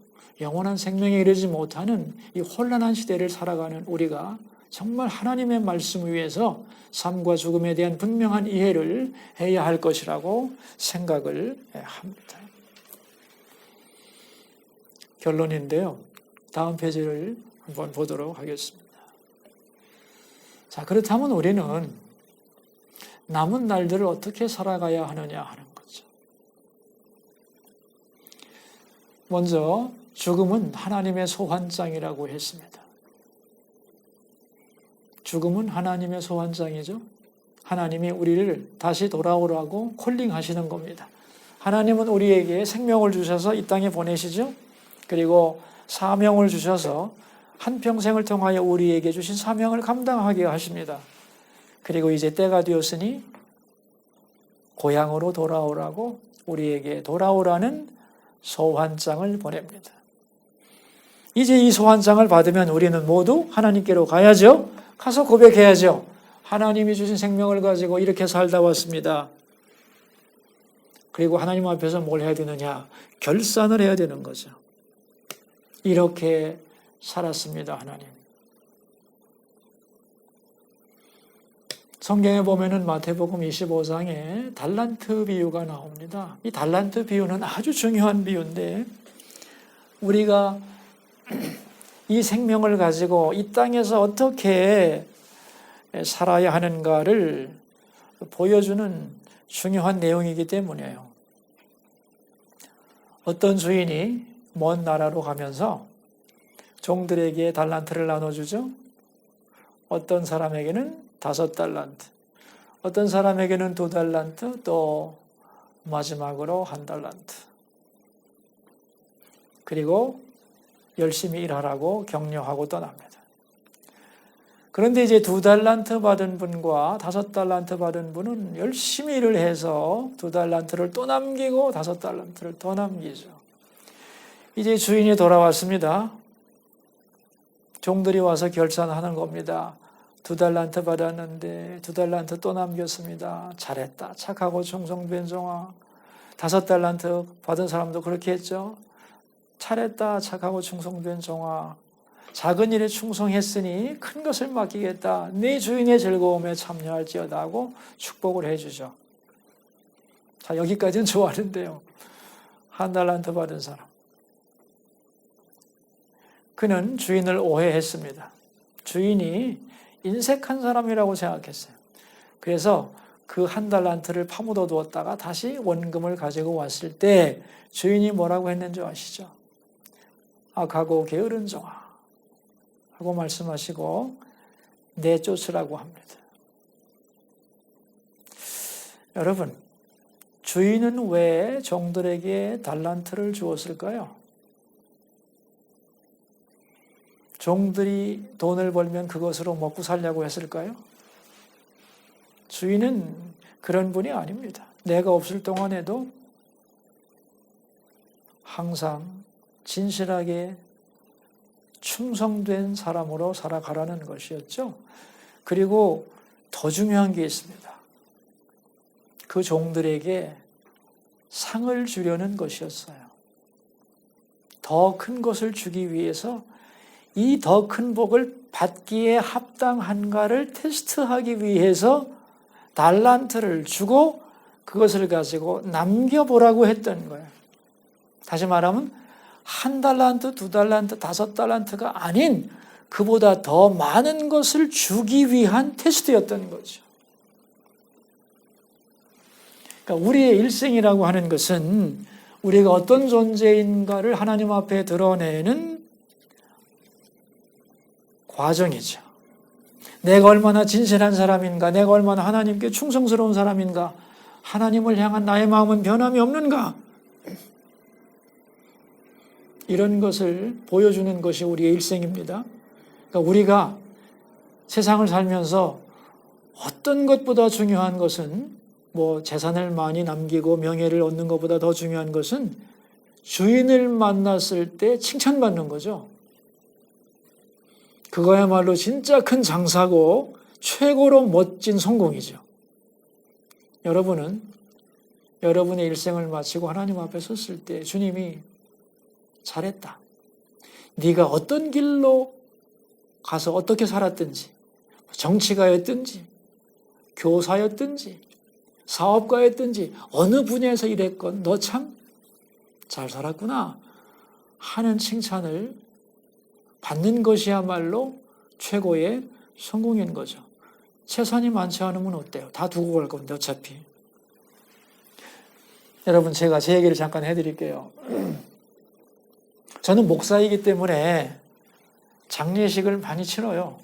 영원한 생명에 이르지 못하는 이 혼란한 시대를 살아가는 우리가 정말 하나님의 말씀 위에서 삶과 죽음에 대한 분명한 이해를 해야 할 것이라고 생각을 합니다. 결론인데요. 다음 페이지를 한번 보도록 하겠습니다. 자, 그렇다면 우리는 남은 날들을 어떻게 살아가야 하느냐 하는 거죠. 먼저 죽음은 하나님의 소환장이라고 했습니다. 죽음은 하나님의 소환장이죠. 하나님이 우리를 다시 돌아오라고 콜링하시는 겁니다. 하나님은 우리에게 생명을 주셔서 이 땅에 보내시죠. 그리고 사명을 주셔서 한평생을 통하여 우리에게 주신 사명을 감당하게 하십니다. 그리고 이제 때가 되었으니 고향으로 돌아오라고 우리에게 돌아오라는 소환장을 보냅니다. 이제 이 소환장을 받으면 우리는 모두 하나님께로 가야죠. 가서 고백해야죠. 하나님이 주신 생명을 가지고 이렇게 살다 왔습니다. 그리고 하나님 앞에서 뭘 해야 되느냐? 결산을 해야 되는 거죠. 이렇게 살았습니다, 하나님. 성경에 보면은 마태복음 25장에 달란트 비유가 나옵니다. 이 달란트 비유는 아주 중요한 비유인데 우리가 이 생명을 가지고 이 땅에서 어떻게 살아야 하는가를 보여주는 중요한 내용이기 때문이에요. 어떤 주인이 먼 나라로 가면서 종들에게 달란트를 나눠주죠. 어떤 사람에게는 5달란트, 어떤 사람에게는 2달란트, 또 마지막으로 1달란트. 그리고 열심히 일하라고 격려하고 떠납니다. 그런데 이제 2달란트 받은 분과 5달란트 받은 분은 열심히 일을 해서 2달란트를 또 남기고 5달란트를 더 남기죠. 이제 주인이 돌아왔습니다. 종들이 와서 결산하는 겁니다. 2달란트 받았는데 2달란트 또 남겼습니다. 잘했다. 착하고 충성된 종아. 5달란트 받은 사람도 그렇게 했죠. 잘했다. 착하고 충성된 종아. 작은 일에 충성했으니 큰 것을 맡기겠다. 네 주인의 즐거움에 참여할지어다 하고 축복을 해주죠. 자, 여기까지는 좋아하는데요. 1달란트 받은 사람. 그는 주인을 오해했습니다. 주인이 인색한 사람이라고 생각했어요. 그래서 그 1달란트를 파묻어 두었다가 다시 원금을 가지고 왔을 때 주인이 뭐라고 했는지 아시죠? 악하고 게으른 종아 하고 말씀하시고 내쫓으라고 합니다. 여러분, 주인은 왜 종들에게 달란트를 주었을까요? 종들이 돈을 벌면 그것으로 먹고 살려고 했을까요? 주인은 그런 분이 아닙니다. 내가 없을 동안에도 항상 진실하게 충성된 사람으로 살아가라는 것이었죠. 그리고 더 중요한 게 있습니다. 그 종들에게 상을 주려는 것이었어요. 더 큰 것을 주기 위해서 이 더 큰 복을 받기에 합당한가를 테스트하기 위해서 달란트를 주고 그것을 가지고 남겨보라고 했던 거예요. 다시 말하면 1달란트, 2달란트, 5달란트가 아닌 그보다 더 많은 것을 주기 위한 테스트였던 거죠. 그러니까 우리의 일생이라고 하는 것은 우리가 어떤 존재인가를 하나님 앞에 드러내는 과정이죠. 내가 얼마나 진실한 사람인가, 내가 얼마나 하나님께 충성스러운 사람인가, 하나님을 향한 나의 마음은 변함이 없는가, 이런 것을 보여주는 것이 우리의 일생입니다. 그러니까 우리가 세상을 살면서 어떤 것보다 중요한 것은 재산을 많이 남기고 명예를 얻는 것보다 더 중요한 것은 주인을 만났을 때 칭찬받는 거죠. 그거야말로 진짜 큰 장사고 최고로 멋진 성공이죠. 여러분은 여러분의 일생을 마치고 하나님 앞에 섰을 때 주님이 잘했다. 네가 어떤 길로 가서 어떻게 살았든지, 정치가였든지, 교사였든지, 사업가였든지, 어느 분야에서 일했건 너 참 잘 살았구나 하는 칭찬을 받는 것이야말로 최고의 성공인 거죠. 재산이 많지 않으면 어때요? 다 두고 갈 건데 어차피. 여러분, 제가 제 얘기를 잠깐 해드릴게요. 저는 목사이기 때문에 장례식을 많이 치러요.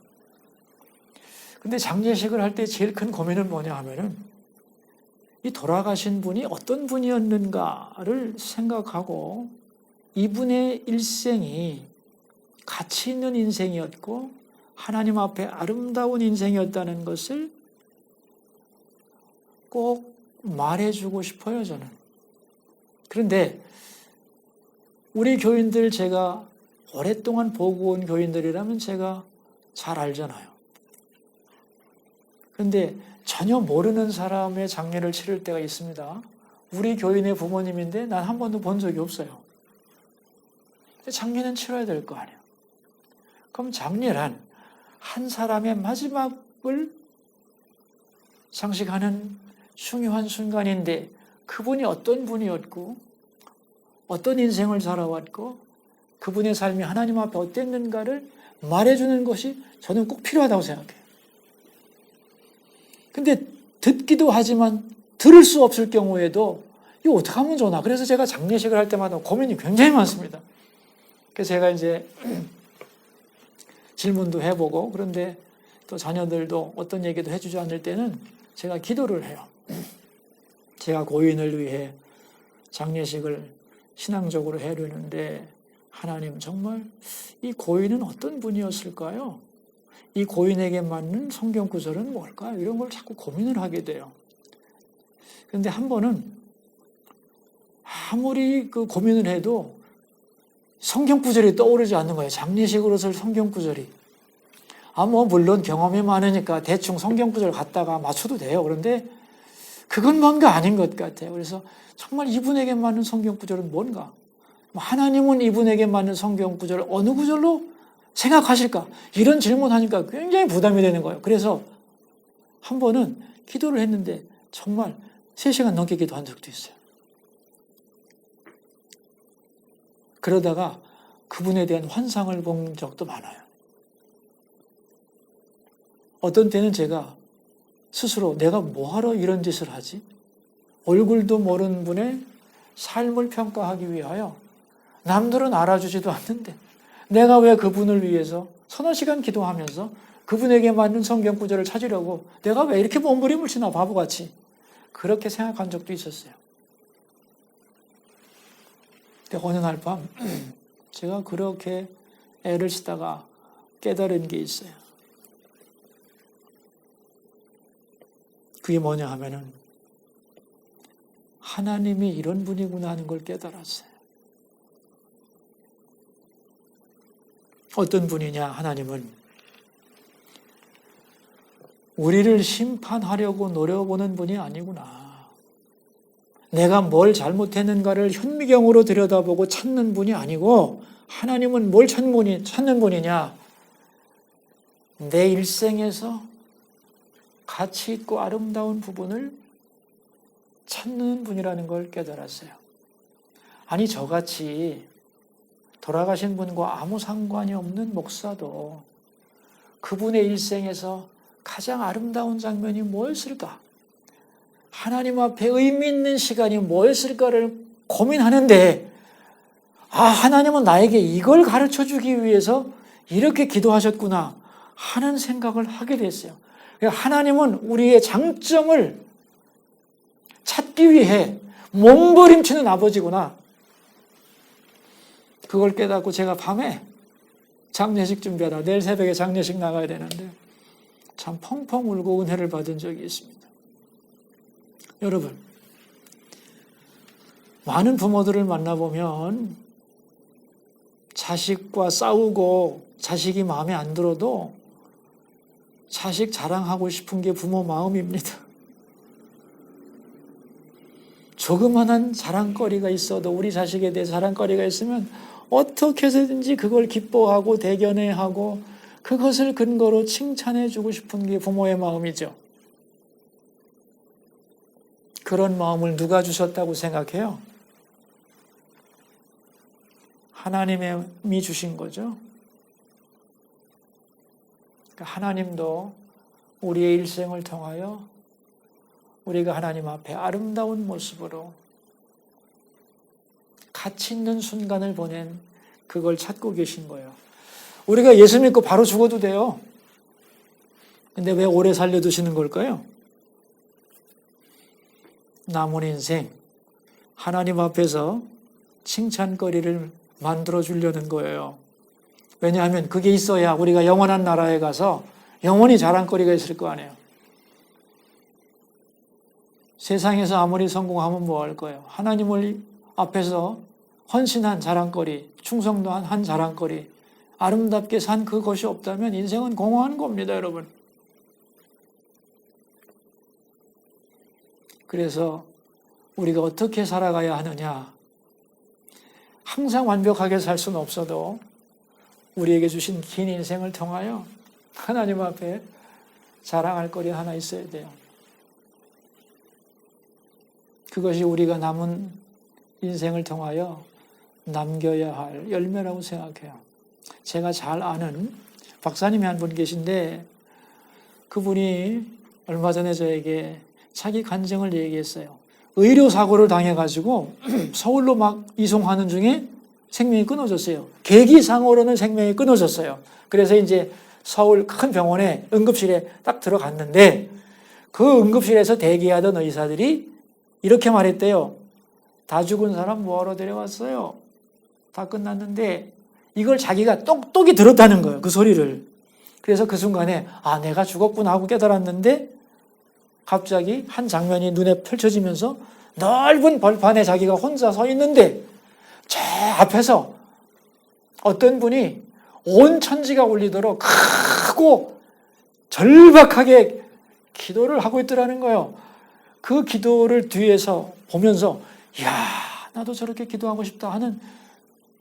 근데 장례식을 할 때 제일 큰 고민은 뭐냐 하면은 이 돌아가신 분이 어떤 분이었는가를 생각하고 이분의 일생이 가치 있는 인생이었고 하나님 앞에 아름다운 인생이었다는 것을 꼭 말해주고 싶어요, 저는. 그런데 우리 교인들 제가 오랫동안 보고 온 교인들이라면 제가 잘 알잖아요. 그런데 전혀 모르는 사람의 장례를 치를 때가 있습니다. 우리 교인의 부모님인데 난 한 번도 본 적이 없어요. 장례는 치러야 될 거 아니에요. 그럼 장례란 한 사람의 마지막을 장식하는 중요한 순간인데 그분이 어떤 분이었고 어떤 인생을 살아왔고 그분의 삶이 하나님 앞에 어땠는가를 말해주는 것이 저는 꼭 필요하다고 생각해요. 근데 듣기도 하지만 들을 수 없을 경우에도 이거 어떻게 하면 좋나. 그래서 제가 장례식을 할 때마다 고민이 굉장히 많습니다. 그래서 제가 이제 질문도 해보고 그런데 또 자녀들도 어떤 얘기도 해주지 않을 때는 제가 기도를 해요. 제가 고인을 위해 장례식을 신앙적으로 해려는데 하나님 정말 이 고인은 어떤 분이었을까요? 이 고인에게 맞는 성경 구절은 뭘까요? 이런 걸 자꾸 고민을 하게 돼요. 그런데 한 번은 아무리 그 고민을 해도 성경 구절이 떠오르지 않는 거예요. 장례식으로서 성경 구절이. 뭐 물론 경험이 많으니까 대충 성경 구절 갖다가 맞춰도 돼요. 그런데 그건 뭔가 아닌 것 같아요. 그래서 정말 이분에게 맞는 성경 구절은 뭔가? 하나님은 이분에게 맞는 성경 구절을 어느 구절로 생각하실까? 이런 질문하니까 굉장히 부담이 되는 거예요. 그래서 한 번은 기도를 했는데 정말 3시간 넘게 기도한 적도 있어요. 그러다가 그분에 대한 환상을 본 적도 많아요. 어떤 때는 제가 스스로 내가 뭐하러 이런 짓을 하지? 얼굴도 모르는 분의 삶을 평가하기 위하여 남들은 알아주지도 않는데 내가 왜 그분을 위해서 서너 시간 기도하면서 그분에게 맞는 성경 구절을 찾으려고 내가 왜 이렇게 몸부림을 치나 바보같이 그렇게 생각한 적도 있었어요. 근데 어느 날 밤 제가 그렇게 애를 쓰다가 깨달은 게 있어요. 그게 뭐냐 하면은 하나님이 이런 분이구나 하는 걸 깨달았어요. 어떤 분이냐? 하나님은 우리를 심판하려고 노려보는 분이 아니구나. 내가 뭘 잘못했는가를 현미경으로 들여다보고 찾는 분이 아니고 하나님은 뭘 찾는 분이냐? 내 일생에서 가치 있고 아름다운 부분을 찾는 분이라는 걸 깨달았어요. 아니 저같이 돌아가신 분과 아무 상관이 없는 목사도 그분의 일생에서 가장 아름다운 장면이 뭐였을까? 하나님 앞에 의미 있는 시간이 뭐였을까를 고민하는데 하나님은 나에게 이걸 가르쳐주기 위해서 이렇게 기도하셨구나 하는 생각을 하게 됐어요. 하나님은 우리의 장점을 찾기 위해 몸부림치는 아버지구나. 그걸 깨닫고 제가 밤에 장례식 준비하다 내일 새벽에 장례식 나가야 되는데 참 펑펑 울고 은혜를 받은 적이 있습니다. 여러분, 많은 부모들을 만나보면 자식과 싸우고 자식이 마음에 안 들어도 자식 자랑하고 싶은 게 부모 마음입니다. 조그만한 자랑거리가 있어도 우리 자식에 대해 자랑거리가 있으면 어떻게 해서든지 그걸 기뻐하고 대견해하고 그것을 근거로 칭찬해주고 싶은 게 부모의 마음이죠. 그런 마음을 누가 주셨다고 생각해요? 하나님이 주신 거죠. 하나님도 우리의 일생을 통하여 우리가 하나님 앞에 아름다운 모습으로 가치 있는 순간을 보낸 그걸 찾고 계신 거예요. 우리가 예수 믿고 바로 죽어도 돼요. 근데 왜 오래 살려두시는 걸까요? 남은 인생 하나님 앞에서 칭찬거리를 만들어 주려는 거예요. 왜냐하면 그게 있어야 우리가 영원한 나라에 가서 영원히 자랑거리가 있을 거 아니에요. 세상에서 아무리 성공하면 뭐 할 거예요? 하나님을 앞에서 헌신한 자랑거리, 충성도 한 자랑거리, 아름답게 산 그것이 없다면 인생은 공허한 겁니다, 여러분. 그래서 우리가 어떻게 살아가야 하느냐? 항상 완벽하게 살 수는 없어도 우리에게 주신 긴 인생을 통하여 하나님 앞에 자랑할 거리 하나 있어야 돼요. 그것이 우리가 남은 인생을 통하여 남겨야 할 열매라고 생각해요. 제가 잘 아는 박사님이 한 분 계신데 그분이 얼마 전에 저에게 자기 간증을 얘기했어요. 의료사고를 당해가지고 서울로 막 이송하는 중에 생명이 끊어졌어요. 계기상으로는 생명이 끊어졌어요. 그래서 이제 서울 큰 병원에 응급실에 딱 들어갔는데 그 응급실에서 대기하던 의사들이 이렇게 말했대요. 다 죽은 사람 뭐하러 데려왔어요? 다 끝났는데 이걸 자기가 똑똑히 들었다는 거예요. 그 소리를. 그래서 그 순간에 아 내가 죽었구나 하고 깨달았는데 갑자기 한 장면이 눈에 펼쳐지면서 넓은 벌판에 자기가 혼자 서 있는데 저 앞에서 어떤 분이 온 천지가 울리도록 크고 절박하게 기도를 하고 있더라는 거예요. 그 기도를 뒤에서 보면서 이야 나도 저렇게 기도하고 싶다 하는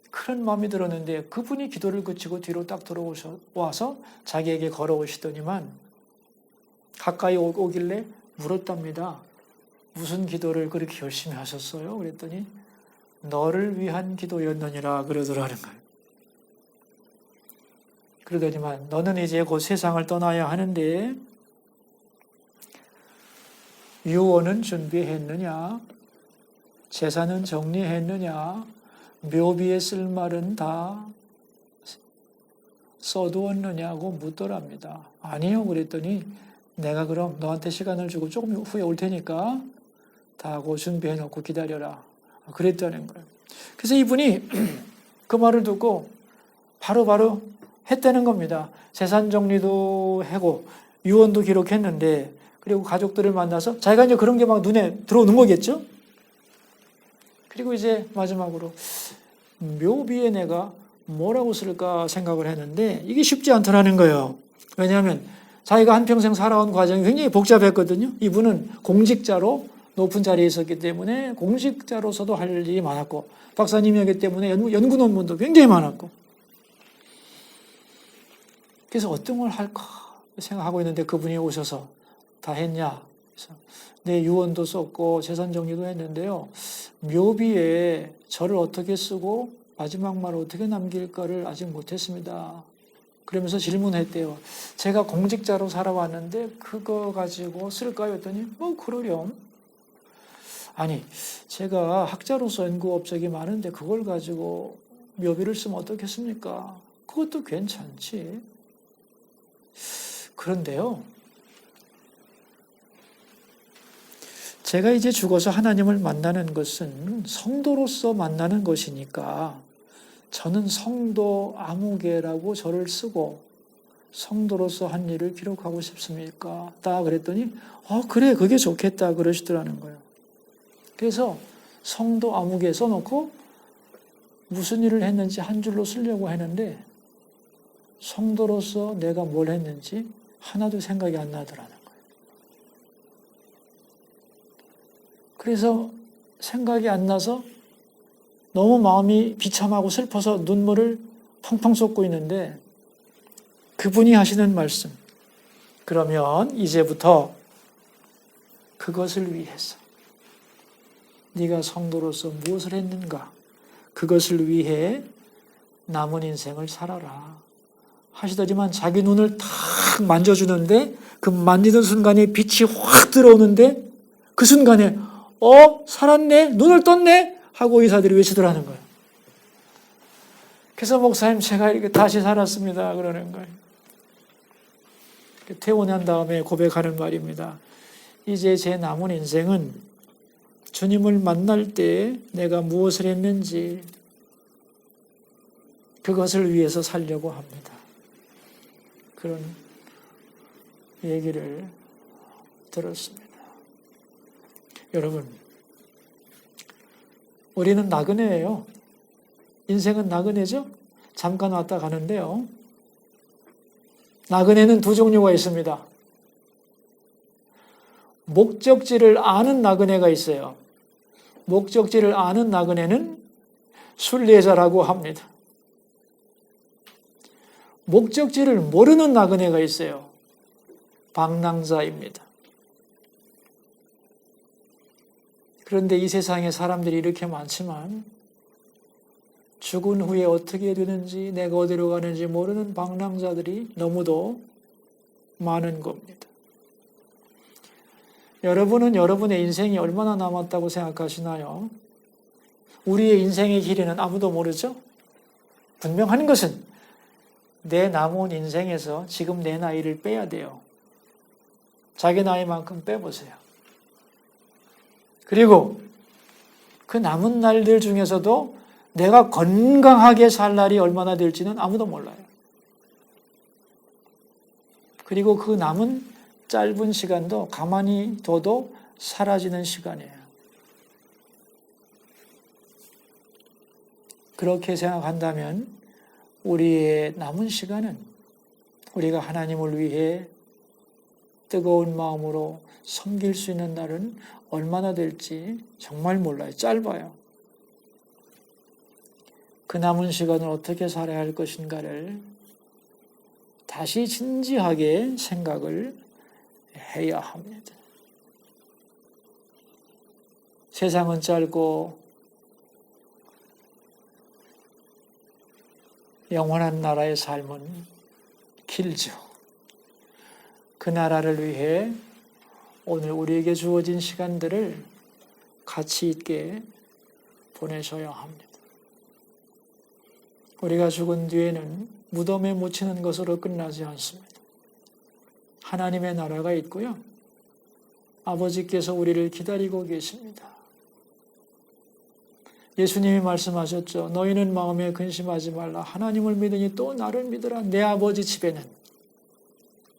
그런 마음이 들었는데 그분이 기도를 그치고 뒤로 딱 들어와서 자기에게 걸어오시더니만 가까이 오길래 물었답니다. 무슨 기도를 그렇게 열심히 하셨어요? 그랬더니 너를 위한 기도였느니라 그러더라는 거예요. 그러더니만 너는 이제 곧 세상을 떠나야 하는데 유언은 준비했느냐? 재산은 정리했느냐? 묘비에 쓸 말은 다 써두었느냐고 묻더랍니다. 아니요. 그랬더니 내가 그럼 너한테 시간을 주고 조금 후에 올 테니까 다 하고 준비해놓고 기다려라. 그랬다는 거예요. 그래서 이분이 그 말을 듣고 바로 했다는 겁니다. 재산 정리도 하고 유언도 기록했는데 그리고 가족들을 만나서 자기가 이제 그런 게 막 눈에 들어오는 거겠죠? 그리고 이제 마지막으로 묘비에 내가 뭐라고 쓸까 생각을 했는데 이게 쉽지 않더라는 거예요. 왜냐하면 자기가 한평생 살아온 과정이 굉장히 복잡했거든요. 이분은 공직자로 높은 자리에 있었기 때문에 공직자로서도 할 일이 많았고 박사님이었기 때문에 연구 논문도 굉장히 많았고 그래서 어떤 걸 할까 생각하고 있는데 그분이 오셔서 다 했냐? 그래서 내 유언도 썼고 재산 정리도 했는데요. 묘비에 저를 어떻게 쓰고 마지막 말을 어떻게 남길까를 아직 못했습니다. 그러면서 질문했대요. 제가 공직자로 살아왔는데 그거 가지고 쓸까요? 했더니 뭐 그러렴. 아니 제가 학자로서 연구 업적이 많은데 그걸 가지고 묘비를 쓰면 어떻겠습니까? 그것도 괜찮지. 그런데요. 제가 이제 죽어서 하나님을 만나는 것은 성도로서 만나는 것이니까 저는 성도 아무개라고 저를 쓰고 성도로서 한 일을 기록하고 싶습니까? 다 그랬더니 그래 그게 좋겠다 그러시더라는 거예요. 그래서 성도 아무개 써놓고 무슨 일을 했는지 한 줄로 쓰려고 했는데 성도로서 내가 뭘 했는지 하나도 생각이 안 나더라는 거예요. 그래서 생각이 안 나서 너무 마음이 비참하고 슬퍼서 눈물을 펑펑 쏟고 있는데 그분이 하시는 말씀. 그러면 이제부터 그것을 위해서 네가 성도로서 무엇을 했는가? 그것을 위해 남은 인생을 살아라. 하시더니만 자기 눈을 탁 만져주는데 그 만지는 순간에 빛이 확 들어오는데 그 순간에 살았네? 눈을 떴네? 하고 의사들이 외치더라는 거예요. 그래서 목사님 제가 이렇게 다시 살았습니다. 그러는 거예요. 퇴원한 다음에 고백하는 말입니다. 이제 제 남은 인생은 주님을 만날 때 내가 무엇을 했는지 그것을 위해서 살려고 합니다. 그런 얘기를 들었습니다. 여러분, 우리는 나그네예요. 인생은 나그네죠? 잠깐 왔다 가는데요. 나그네는 두 종류가 있습니다. 목적지를 아는 나그네가 있어요. 목적지를 아는 나그네는 순례자라고 합니다. 목적지를 모르는 나그네가 있어요. 방랑자입니다. 그런데 이 세상에 사람들이 이렇게 많지만 죽은 후에 어떻게 되는지 내가 어디로 가는지 모르는 방랑자들이 너무도 많은 겁니다. 여러분은 여러분의 인생이 얼마나 남았다고 생각하시나요? 우리의 인생의 길이는 아무도 모르죠? 분명한 것은 내 남은 인생에서 지금 내 나이를 빼야 돼요. 자기 나이만큼 빼보세요. 그리고 그 남은 날들 중에서도 내가 건강하게 살 날이 얼마나 될지는 아무도 몰라요. 그리고 그 남은 짧은 시간도 가만히 둬도 사라지는 시간이에요. 그렇게 생각한다면 우리의 남은 시간은 우리가 하나님을 위해 뜨거운 마음으로 섬길 수 있는 날은 얼마나 될지 정말 몰라요. 짧아요. 그 남은 시간을 어떻게 살아야 할 것인가를 다시 진지하게 생각을 해야 합니다. 세상은 짧고 영원한 나라의 삶은 길죠. 그 나라를 위해 오늘 우리에게 주어진 시간들을 가치 있게 보내셔야 합니다. 우리가 죽은 뒤에는 무덤에 묻히는 것으로 끝나지 않습니다. 하나님의 나라가 있고요. 아버지께서 우리를 기다리고 계십니다. 예수님이 말씀하셨죠. 너희는 마음에 근심하지 말라. 하나님을 믿으니 또 나를 믿으라. 내 아버지 집에는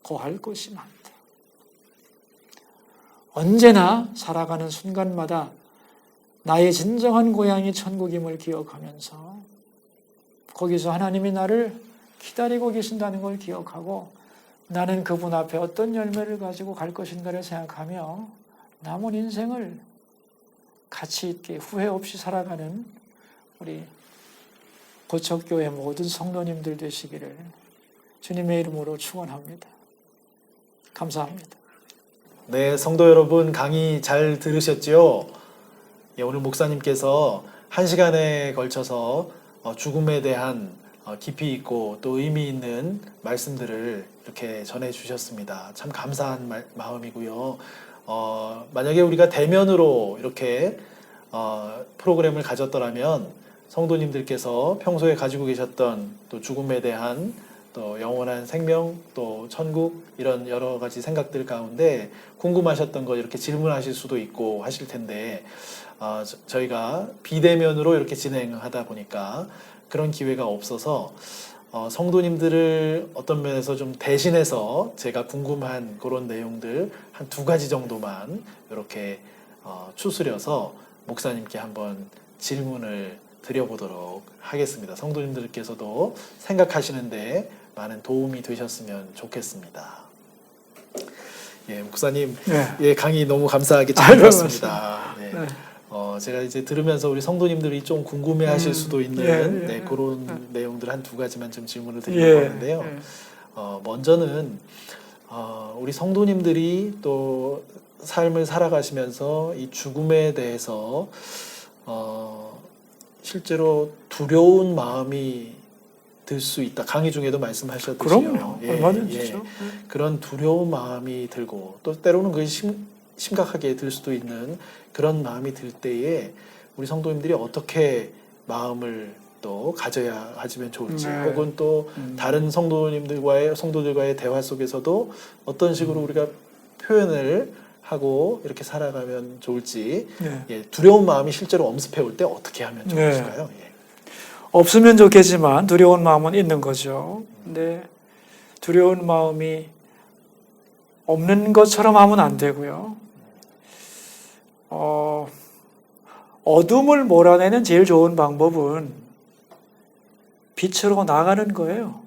거할 곳이 많다. 언제나 살아가는 순간마다 나의 진정한 고향이 천국임을 기억하면서 거기서 하나님이 나를 기다리고 계신다는 걸 기억하고 나는 그분 앞에 어떤 열매를 가지고 갈 것인가를 생각하며 남은 인생을 가치 있게 후회 없이 살아가는 우리 고척교회 모든 성도님들 되시기를 주님의 이름으로 축원합니다. 감사합니다. 네, 성도 여러분 강의 잘 들으셨지요? 예, 오늘 목사님께서 1시간에 걸쳐서 죽음에 대한 깊이 있고 또 의미 있는 말씀들을 이렇게 전해 주셨습니다. 참 감사한 마음이고요. 만약에 우리가 대면으로 이렇게 프로그램을 가졌더라면 성도님들께서 평소에 가지고 계셨던 또 죽음에 대한 또 영원한 생명, 또 천국 이런 여러 가지 생각들 가운데 궁금하셨던 거 이렇게 질문하실 수도 있고 하실 텐데 저희가 비대면으로 이렇게 진행하다 보니까 그런 기회가 없어서 성도님들을 어떤 면에서 좀 대신해서 제가 궁금한 그런 내용들 한 2가지 정도만 이렇게 추스려서 목사님께 한번 질문을 드려보도록 하겠습니다. 성도님들께서도 생각하시는데 많은 도움이 되셨으면 좋겠습니다. 예, 목사님, 네. 예, 강의 너무 감사하게 잘 들었습니다. 네. 네. 제가 이제 들으면서 우리 성도님들이 좀 궁금해하실 수도 있는 네, 그런 내용들 한 2가지만 좀 질문을 드리려고 하는데요. 먼저는 우리 성도님들이 또 삶을 살아가시면서 이 죽음에 대해서 실제로 두려운 마음이 들 수 있다. 강의 중에도 말씀하셨듯이요. 그럼요. 얼마든지죠. 그런 두려운 마음이 들고 또 때로는 그것이 심각하게 들 수도 있는 그런 마음이 들 때에 우리 성도님들이 어떻게 마음을 또 가지면 좋을지 혹은 또 다른 성도들과의 대화 속에서도 어떤 식으로 우리가 표현을 하고 이렇게 살아가면 좋을지 예, 두려운 마음이 실제로 엄습해 올 때 어떻게 하면 좋을까요? 예. 없으면 좋겠지만 두려운 마음은 있는 거죠. 근데 두려운 마음이 없는 것처럼 하면 안 되고요. 어둠을 몰아내는 제일 좋은 방법은 빛으로 나가는 거예요.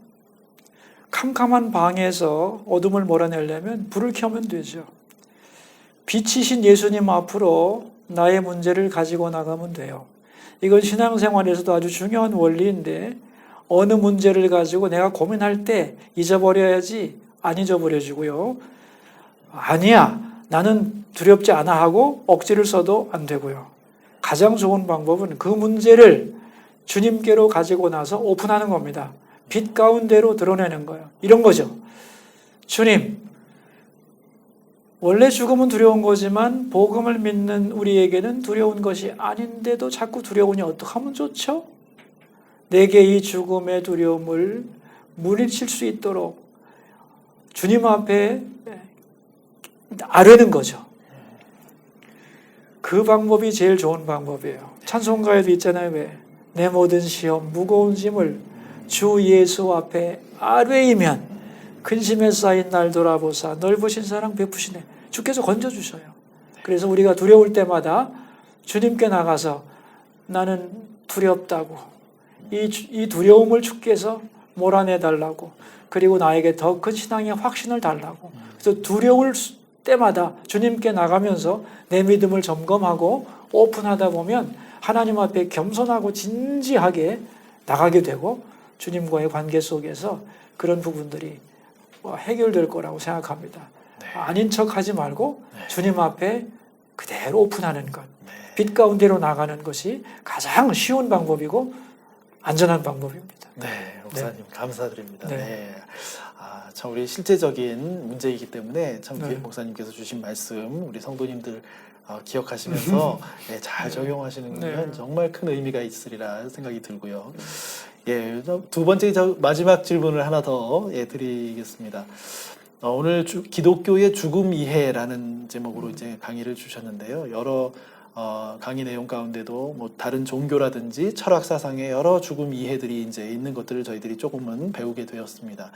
캄캄한 방에서 어둠을 몰아내려면 불을 켜면 되죠. 빛이신 예수님 앞으로 나의 문제를 가지고 나가면 돼요. 이건 신앙생활에서도 아주 중요한 원리인데 어느 문제를 가지고 내가 고민할 때 잊어버려야지 안 잊어버려지고요. 아니야, 나는 두렵지 않아 하고 억지를 써도 안 되고요. 가장 좋은 방법은 그 문제를 주님께로 가지고 나서 오픈하는 겁니다. 빛 가운데로 드러내는 거예요. 이런 거죠. 주님, 원래 죽음은 두려운 거지만 복음을 믿는 우리에게는 두려운 것이 아닌데도 자꾸 두려우니 어떡하면 좋죠? 내게 이 죽음의 두려움을 물리칠 수 있도록 주님 앞에 아뢰는 거죠. 그 방법이 제일 좋은 방법이에요. 찬송가에도 있잖아요. 왜? 내 모든 시험 무거운 짐을 주 예수 앞에 아뢰이면 근심에 쌓인 날 돌아보사 넓으신 사랑 베푸시네. 주께서 건져주셔요. 그래서 우리가 두려울 때마다 주님께 나가서 나는 두렵다고 이 두려움을 주께서 몰아내달라고 그리고 나에게 더 큰 신앙의 확신을 달라고 그래서 두려울 때마다 주님께 나가면서 내 믿음을 점검하고 오픈하다 보면 하나님 앞에 겸손하고 진지하게 나가게 되고 주님과의 관계 속에서 그런 부분들이 해결될 거라고 생각합니다. 네. 아닌 척 하지 말고 네. 주님 앞에 그대로 오픈하는 것. 네. 빛 가운데로 나가는 것이 가장 쉬운 방법이고 안전한 방법입니다. 네, 목사님 네. 감사드립니다. 네. 네. 참 우리 실제적인 문제이기 때문에 참 네. 목사님께서 주신 말씀 우리 성도님들 기억하시면서 예, 잘 적용하시는 건 정말 큰 의미가 있으리라 생각이 들고요. 예, 두 번째 마지막 질문을 하나 더 드리겠습니다. 오늘 기독교의 죽음 이해라는 제목으로 이제 강의를 주셨는데요. 여러 강의 내용 가운데도 뭐 다른 종교라든지 철학 사상의 여러 죽음 이해들이 이제 있는 것들을 저희들이 조금은 배우게 되었습니다.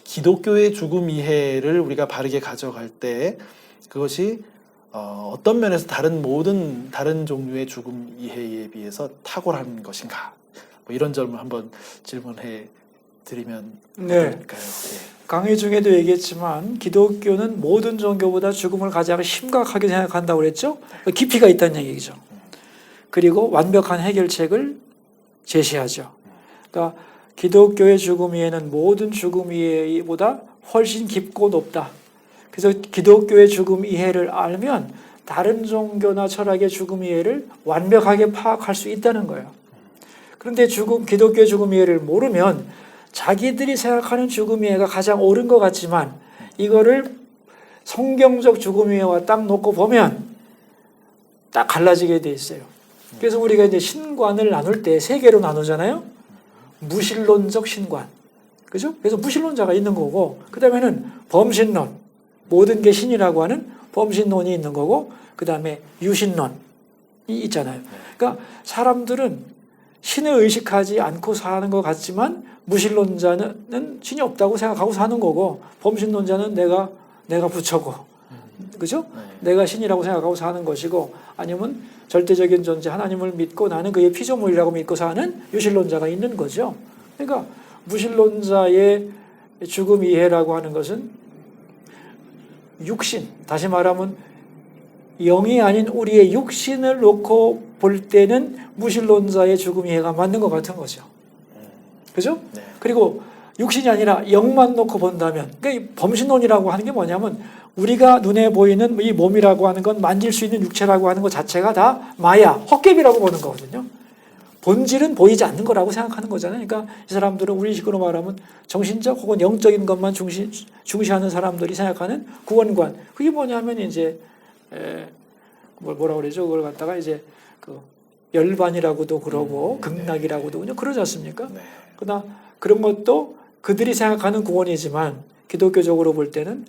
기독교의 죽음 이해를 우리가 바르게 가져갈 때 그것이 어떤 면에서 다른 종류의 죽음 이해에 비해서 탁월한 것인가? 뭐 이런 점을 한번 질문해 드리면 어떨까요? 네. 강의 중에도 얘기했지만 기독교는 모든 종교보다 죽음을 가장 심각하게 생각한다고 그랬죠? 깊이가 있다는 얘기죠. 그리고 완벽한 해결책을 제시하죠. 그러니까 기독교의 죽음 이해는 모든 죽음 이해보다 훨씬 깊고 높다. 그래서 기독교의 죽음 이해를 알면 다른 종교나 철학의 죽음 이해를 완벽하게 파악할 수 있다는 거예요. 그런데 기독교의 죽음 이해를 모르면 자기들이 생각하는 죽음 이해가 가장 옳은 것 같지만 이거를 성경적 죽음 이해와 딱 놓고 보면 딱 갈라지게 돼 있어요. 그래서 우리가 이제 신관을 나눌 때 세 개로 나누잖아요. 무신론적 신관. 그죠? 그래서 무신론자가 있는 거고, 그 다음에는 범신론. 모든 게 신이라고 하는 범신론이 있는 거고, 그 다음에 유신론이 있잖아요. 그러니까 사람들은 신을 의식하지 않고 사는 것 같지만 무신론자는 신이 없다고 생각하고 사는 거고 범신론자는 내가 부처고 그죠? 내가 신이라고 생각하고 사는 것이고 아니면 절대적인 존재 하나님을 믿고 나는 그의 피조물이라고 믿고 사는 유신론자가 있는 거죠. 그러니까 무신론자의 죽음 이해라고 하는 것은 육신, 다시 말하면 영이 아닌 우리의 육신을 놓고 볼 때는 무신론자의 죽음 이해가 맞는 것 같은 거죠. 그죠? 네. 그리고 육신이 아니라 영만 놓고 본다면, 그러니까 범신론이라고 하는 게 뭐냐면 우리가 눈에 보이는 이 몸이라고 하는 건 만질 수 있는 육체라고 하는 것 자체가 다 마야, 헛개비라고 보는 거거든요. 본질은 보이지 않는 거라고 생각하는 거잖아요. 그러니까 이 사람들은 우리식으로 말하면 정신적 혹은 영적인 것만 중시하는 사람들이 생각하는 구원관. 그게 뭐냐면 이제 뭐라 그러죠? 그걸 갖다가 이제 그 열반이라고도 그러고 극락이라고도 그냥 그러지 않습니까? 네. 그러나 그런 것도 그들이 생각하는 구원이지만 기독교적으로 볼 때는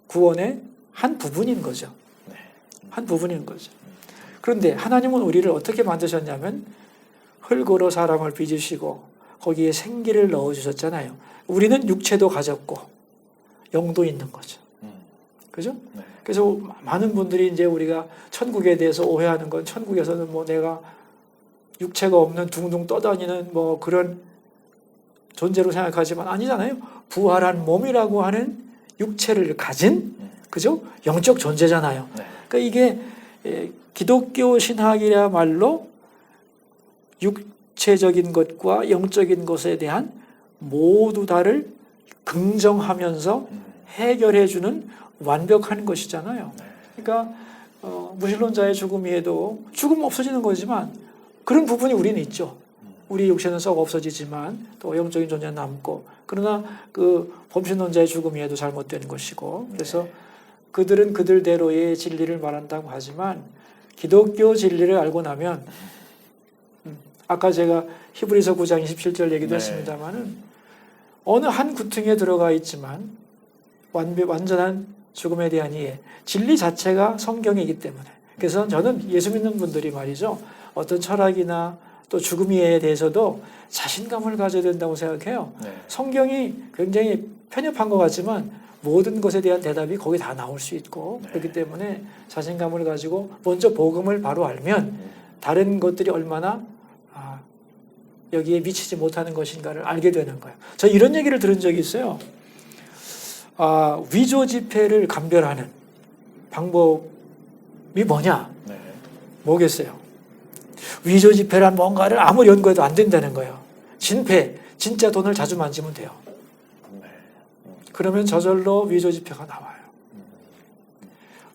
구원의 한 부분인 거죠. 한 부분인 거죠. 그런데 하나님은 우리를 어떻게 만드셨냐면 흙으로 사람을 빚으시고 거기에 생기를 넣어주셨잖아요. 우리는 육체도 가졌고 영도 있는 거죠. 그죠? 네. 그래서 많은 분들이 이제 우리가 천국에 대해서 오해하는 건 천국에서는 뭐 내가 육체가 없는 둥둥 떠다니는 뭐 그런 존재로 생각하지만 아니잖아요. 부활한 몸이라고 하는 육체를 가진 그죠? 영적 존재잖아요. 네. 그러니까 이게 기독교 신학이야말로 육체적인 것과 영적인 것에 대한 모두 다를 긍정하면서 해결해주는 완벽한 것이잖아요. 그러니까 무신론자의 죽음 위에도 죽음 없어지는 거지만 그런 부분이 우리는 있죠. 우리 육체는 썩 없어지지만 또 영적인 존재는 남고 그러나 그 범신론자의 죽음 위에도 잘못된 것이고 그래서 그들은 그들대로의 진리를 말한다고 하지만 기독교 진리를 알고 나면 아까 제가 히브리서 9장 27절 얘기도 했습니다마는 어느 한 구퉁이에 들어가 있지만 완전한 죽음에 대한 이해, 진리 자체가 성경이기 때문에 그래서 저는 예수 믿는 분들이 말이죠. 어떤 철학이나 또 죽음 이해에 대해서도 자신감을 가져야 된다고 생각해요. 성경이 굉장히 편협한 것 같지만 모든 것에 대한 대답이 거기 다 나올 수 있고 그렇기 때문에 자신감을 가지고 먼저 복음을 바로 알면 다른 것들이 얼마나 여기에 미치지 못하는 것인가를 알게 되는 거예요. 저 이런 얘기를 들은 적이 있어요. 위조 지폐를 감별하는 방법이 뭐냐? 뭐겠어요? 위조 지폐란 뭔가를 아무리 연구해도 안 된다는 거예요. 진폐, 진짜 돈을 자주 만지면 돼요. 그러면 저절로 위조 지폐가 나와요.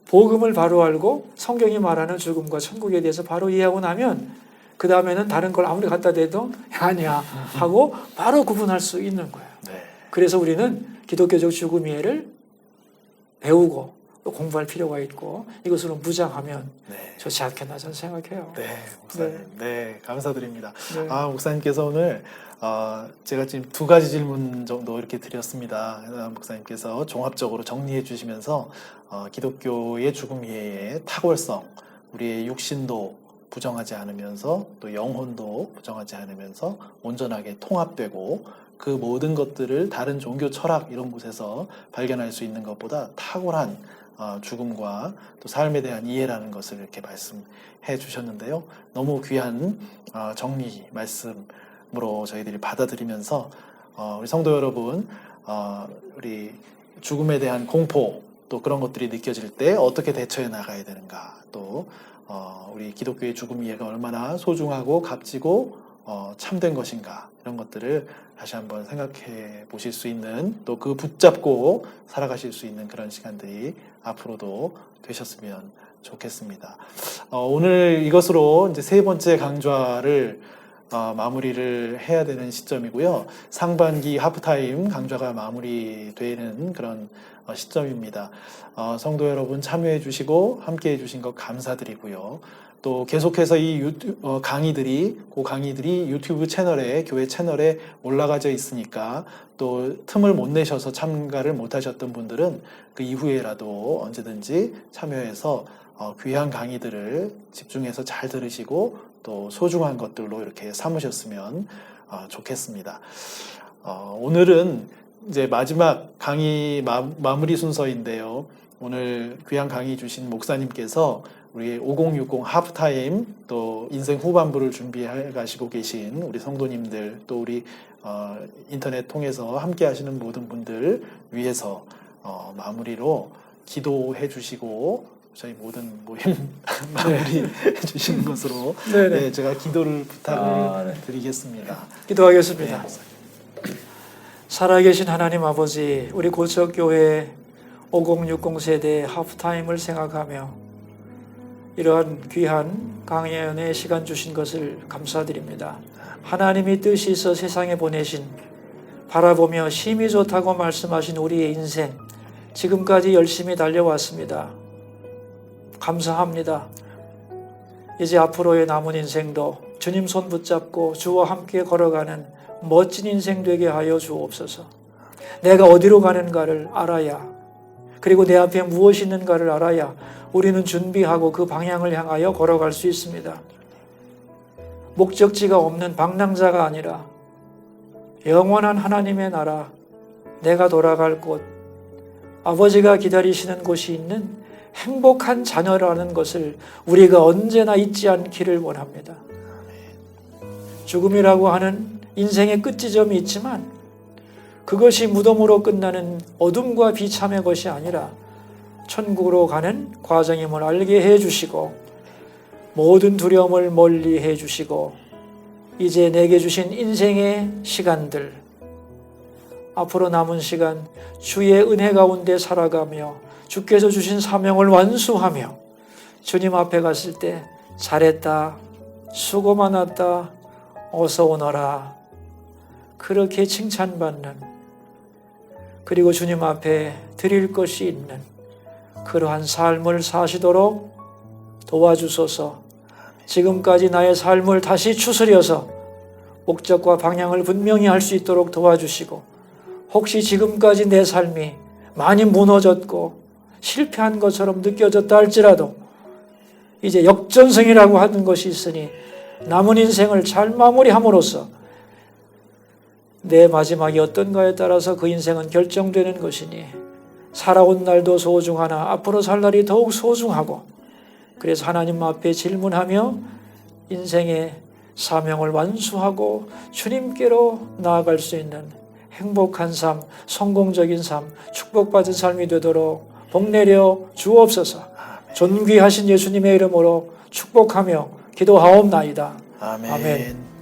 복음을 바로 알고 성경이 말하는 죽음과 천국에 대해서 바로 이해하고 나면 그 다음에는 다른 걸 아무리 갖다 대도 아니야 하고 바로 구분할 수 있는 거예요. 그래서 우리는 기독교적 죽음 이해를 배우고 또 공부할 필요가 있고 이것으로 무장하면 좋지 않겠나 저는 생각해요. 네, 목사님. 네, 감사드립니다. 목사님께서 오늘 제가 지금 두 가지 질문 정도 이렇게 드렸습니다. 목사님께서 종합적으로 정리해 주시면서 기독교의 죽음 이해의 탁월성, 우리의 육신도 부정하지 않으면서 또 영혼도 부정하지 않으면서 온전하게 통합되고 그 모든 것들을 다른 종교 철학 이런 곳에서 발견할 수 있는 것보다 탁월한 죽음과 또 삶에 대한 이해라는 것을 이렇게 말씀해 주셨는데요. 너무 귀한 정리 말씀으로 저희들이 받아들이면서 우리 성도 여러분, 우리 죽음에 대한 공포 또 그런 것들이 느껴질 때 어떻게 대처해 나가야 되는가, 또 우리 기독교의 죽음 이해가 얼마나 소중하고 값지고 참된 것인가, 이런 것들을 다시 한번 생각해 보실 수 있는, 또 그 붙잡고 살아가실 수 있는 그런 시간들이 앞으로도 되셨으면 좋겠습니다. 오늘 이것으로 이제 세 번째 강좌를 마무리를 해야 되는 시점이고요. 상반기 하프타임 강좌가 마무리되는 그런 시점입니다. 성도 여러분 참여해 주시고 함께 해 주신 것 감사드리고요. 또 계속해서 이 강의들이 유튜브 채널에, 교회 채널에 올라가져 있으니까 또 틈을 못 내셔서 참가를 못 하셨던 분들은 그 이후에라도 언제든지 참여해서 귀한 강의들을 집중해서 잘 들으시고 또 소중한 것들로 이렇게 삼으셨으면 좋겠습니다. 오늘은 이제 마지막 강의 마무리 순서인데요. 오늘 귀한 강의 주신 목사님께서 우리 5060 하프타임 또 인생 후반부를 준비해 가시고 계신 우리 성도님들, 또 우리 인터넷 통해서 함께 하시는 모든 분들 위해서 마무리로 기도해 주시고 저희 모든 모임 마무리해 주시는 것으로 제가 기도를 부탁을 드리겠습니다. 기도하겠습니다. 살아계신 하나님 아버지, 우리 고척교회 5060 세대 하프타임을 생각하며 이러한 귀한 강연의 시간 주신 것을 감사드립니다. 하나님이 뜻이 있어 세상에 보내신, 바라보며 심히 좋다고 말씀하신 우리의 인생, 지금까지 열심히 달려왔습니다. 감사합니다. 이제 앞으로의 남은 인생도 주님 손 붙잡고 주와 함께 걸어가는 멋진 인생 되게 하여 주옵소서. 내가 어디로 가는가를 알아야, 그리고 내 앞에 무엇이 있는가를 알아야 우리는 준비하고 그 방향을 향하여 걸어갈 수 있습니다. 목적지가 없는 방랑자가 아니라 영원한 하나님의 나라, 내가 돌아갈 곳, 아버지가 기다리시는 곳이 있는 행복한 자녀라는 것을 우리가 언제나 잊지 않기를 원합니다. 죽음이라고 하는 인생의 끝지점이 있지만 그것이 무덤으로 끝나는 어둠과 비참의 것이 아니라 천국으로 가는 과정임을 알게 해주시고 모든 두려움을 멀리 해주시고 이제 내게 주신 인생의 시간들, 앞으로 남은 시간 주의 은혜 가운데 살아가며 주께서 주신 사명을 완수하며 주님 앞에 갔을 때 잘했다, 수고 많았다, 어서 오너라 그렇게 칭찬받는, 그리고 주님 앞에 드릴 것이 있는 그러한 삶을 사시도록 도와주소서. 지금까지 나의 삶을 다시 추스려서 목적과 방향을 분명히 할 수 있도록 도와주시고, 혹시 지금까지 내 삶이 많이 무너졌고 실패한 것처럼 느껴졌다 할지라도 이제 역전승이라고 하는 것이 있으니 남은 인생을 잘 마무리함으로써 내 마지막이 어떤가에 따라서 그 인생은 결정되는 것이니 살아온 날도 소중하나 앞으로 살 날이 더욱 소중하고, 그래서 하나님 앞에 질문하며 인생의 사명을 완수하고 주님께로 나아갈 수 있는 행복한 삶, 성공적인 삶, 축복받은 삶이 되도록 복내려 주옵소서. 존귀하신 예수님의 이름으로 축복하며 기도하옵나이다. 아멘. 아멘.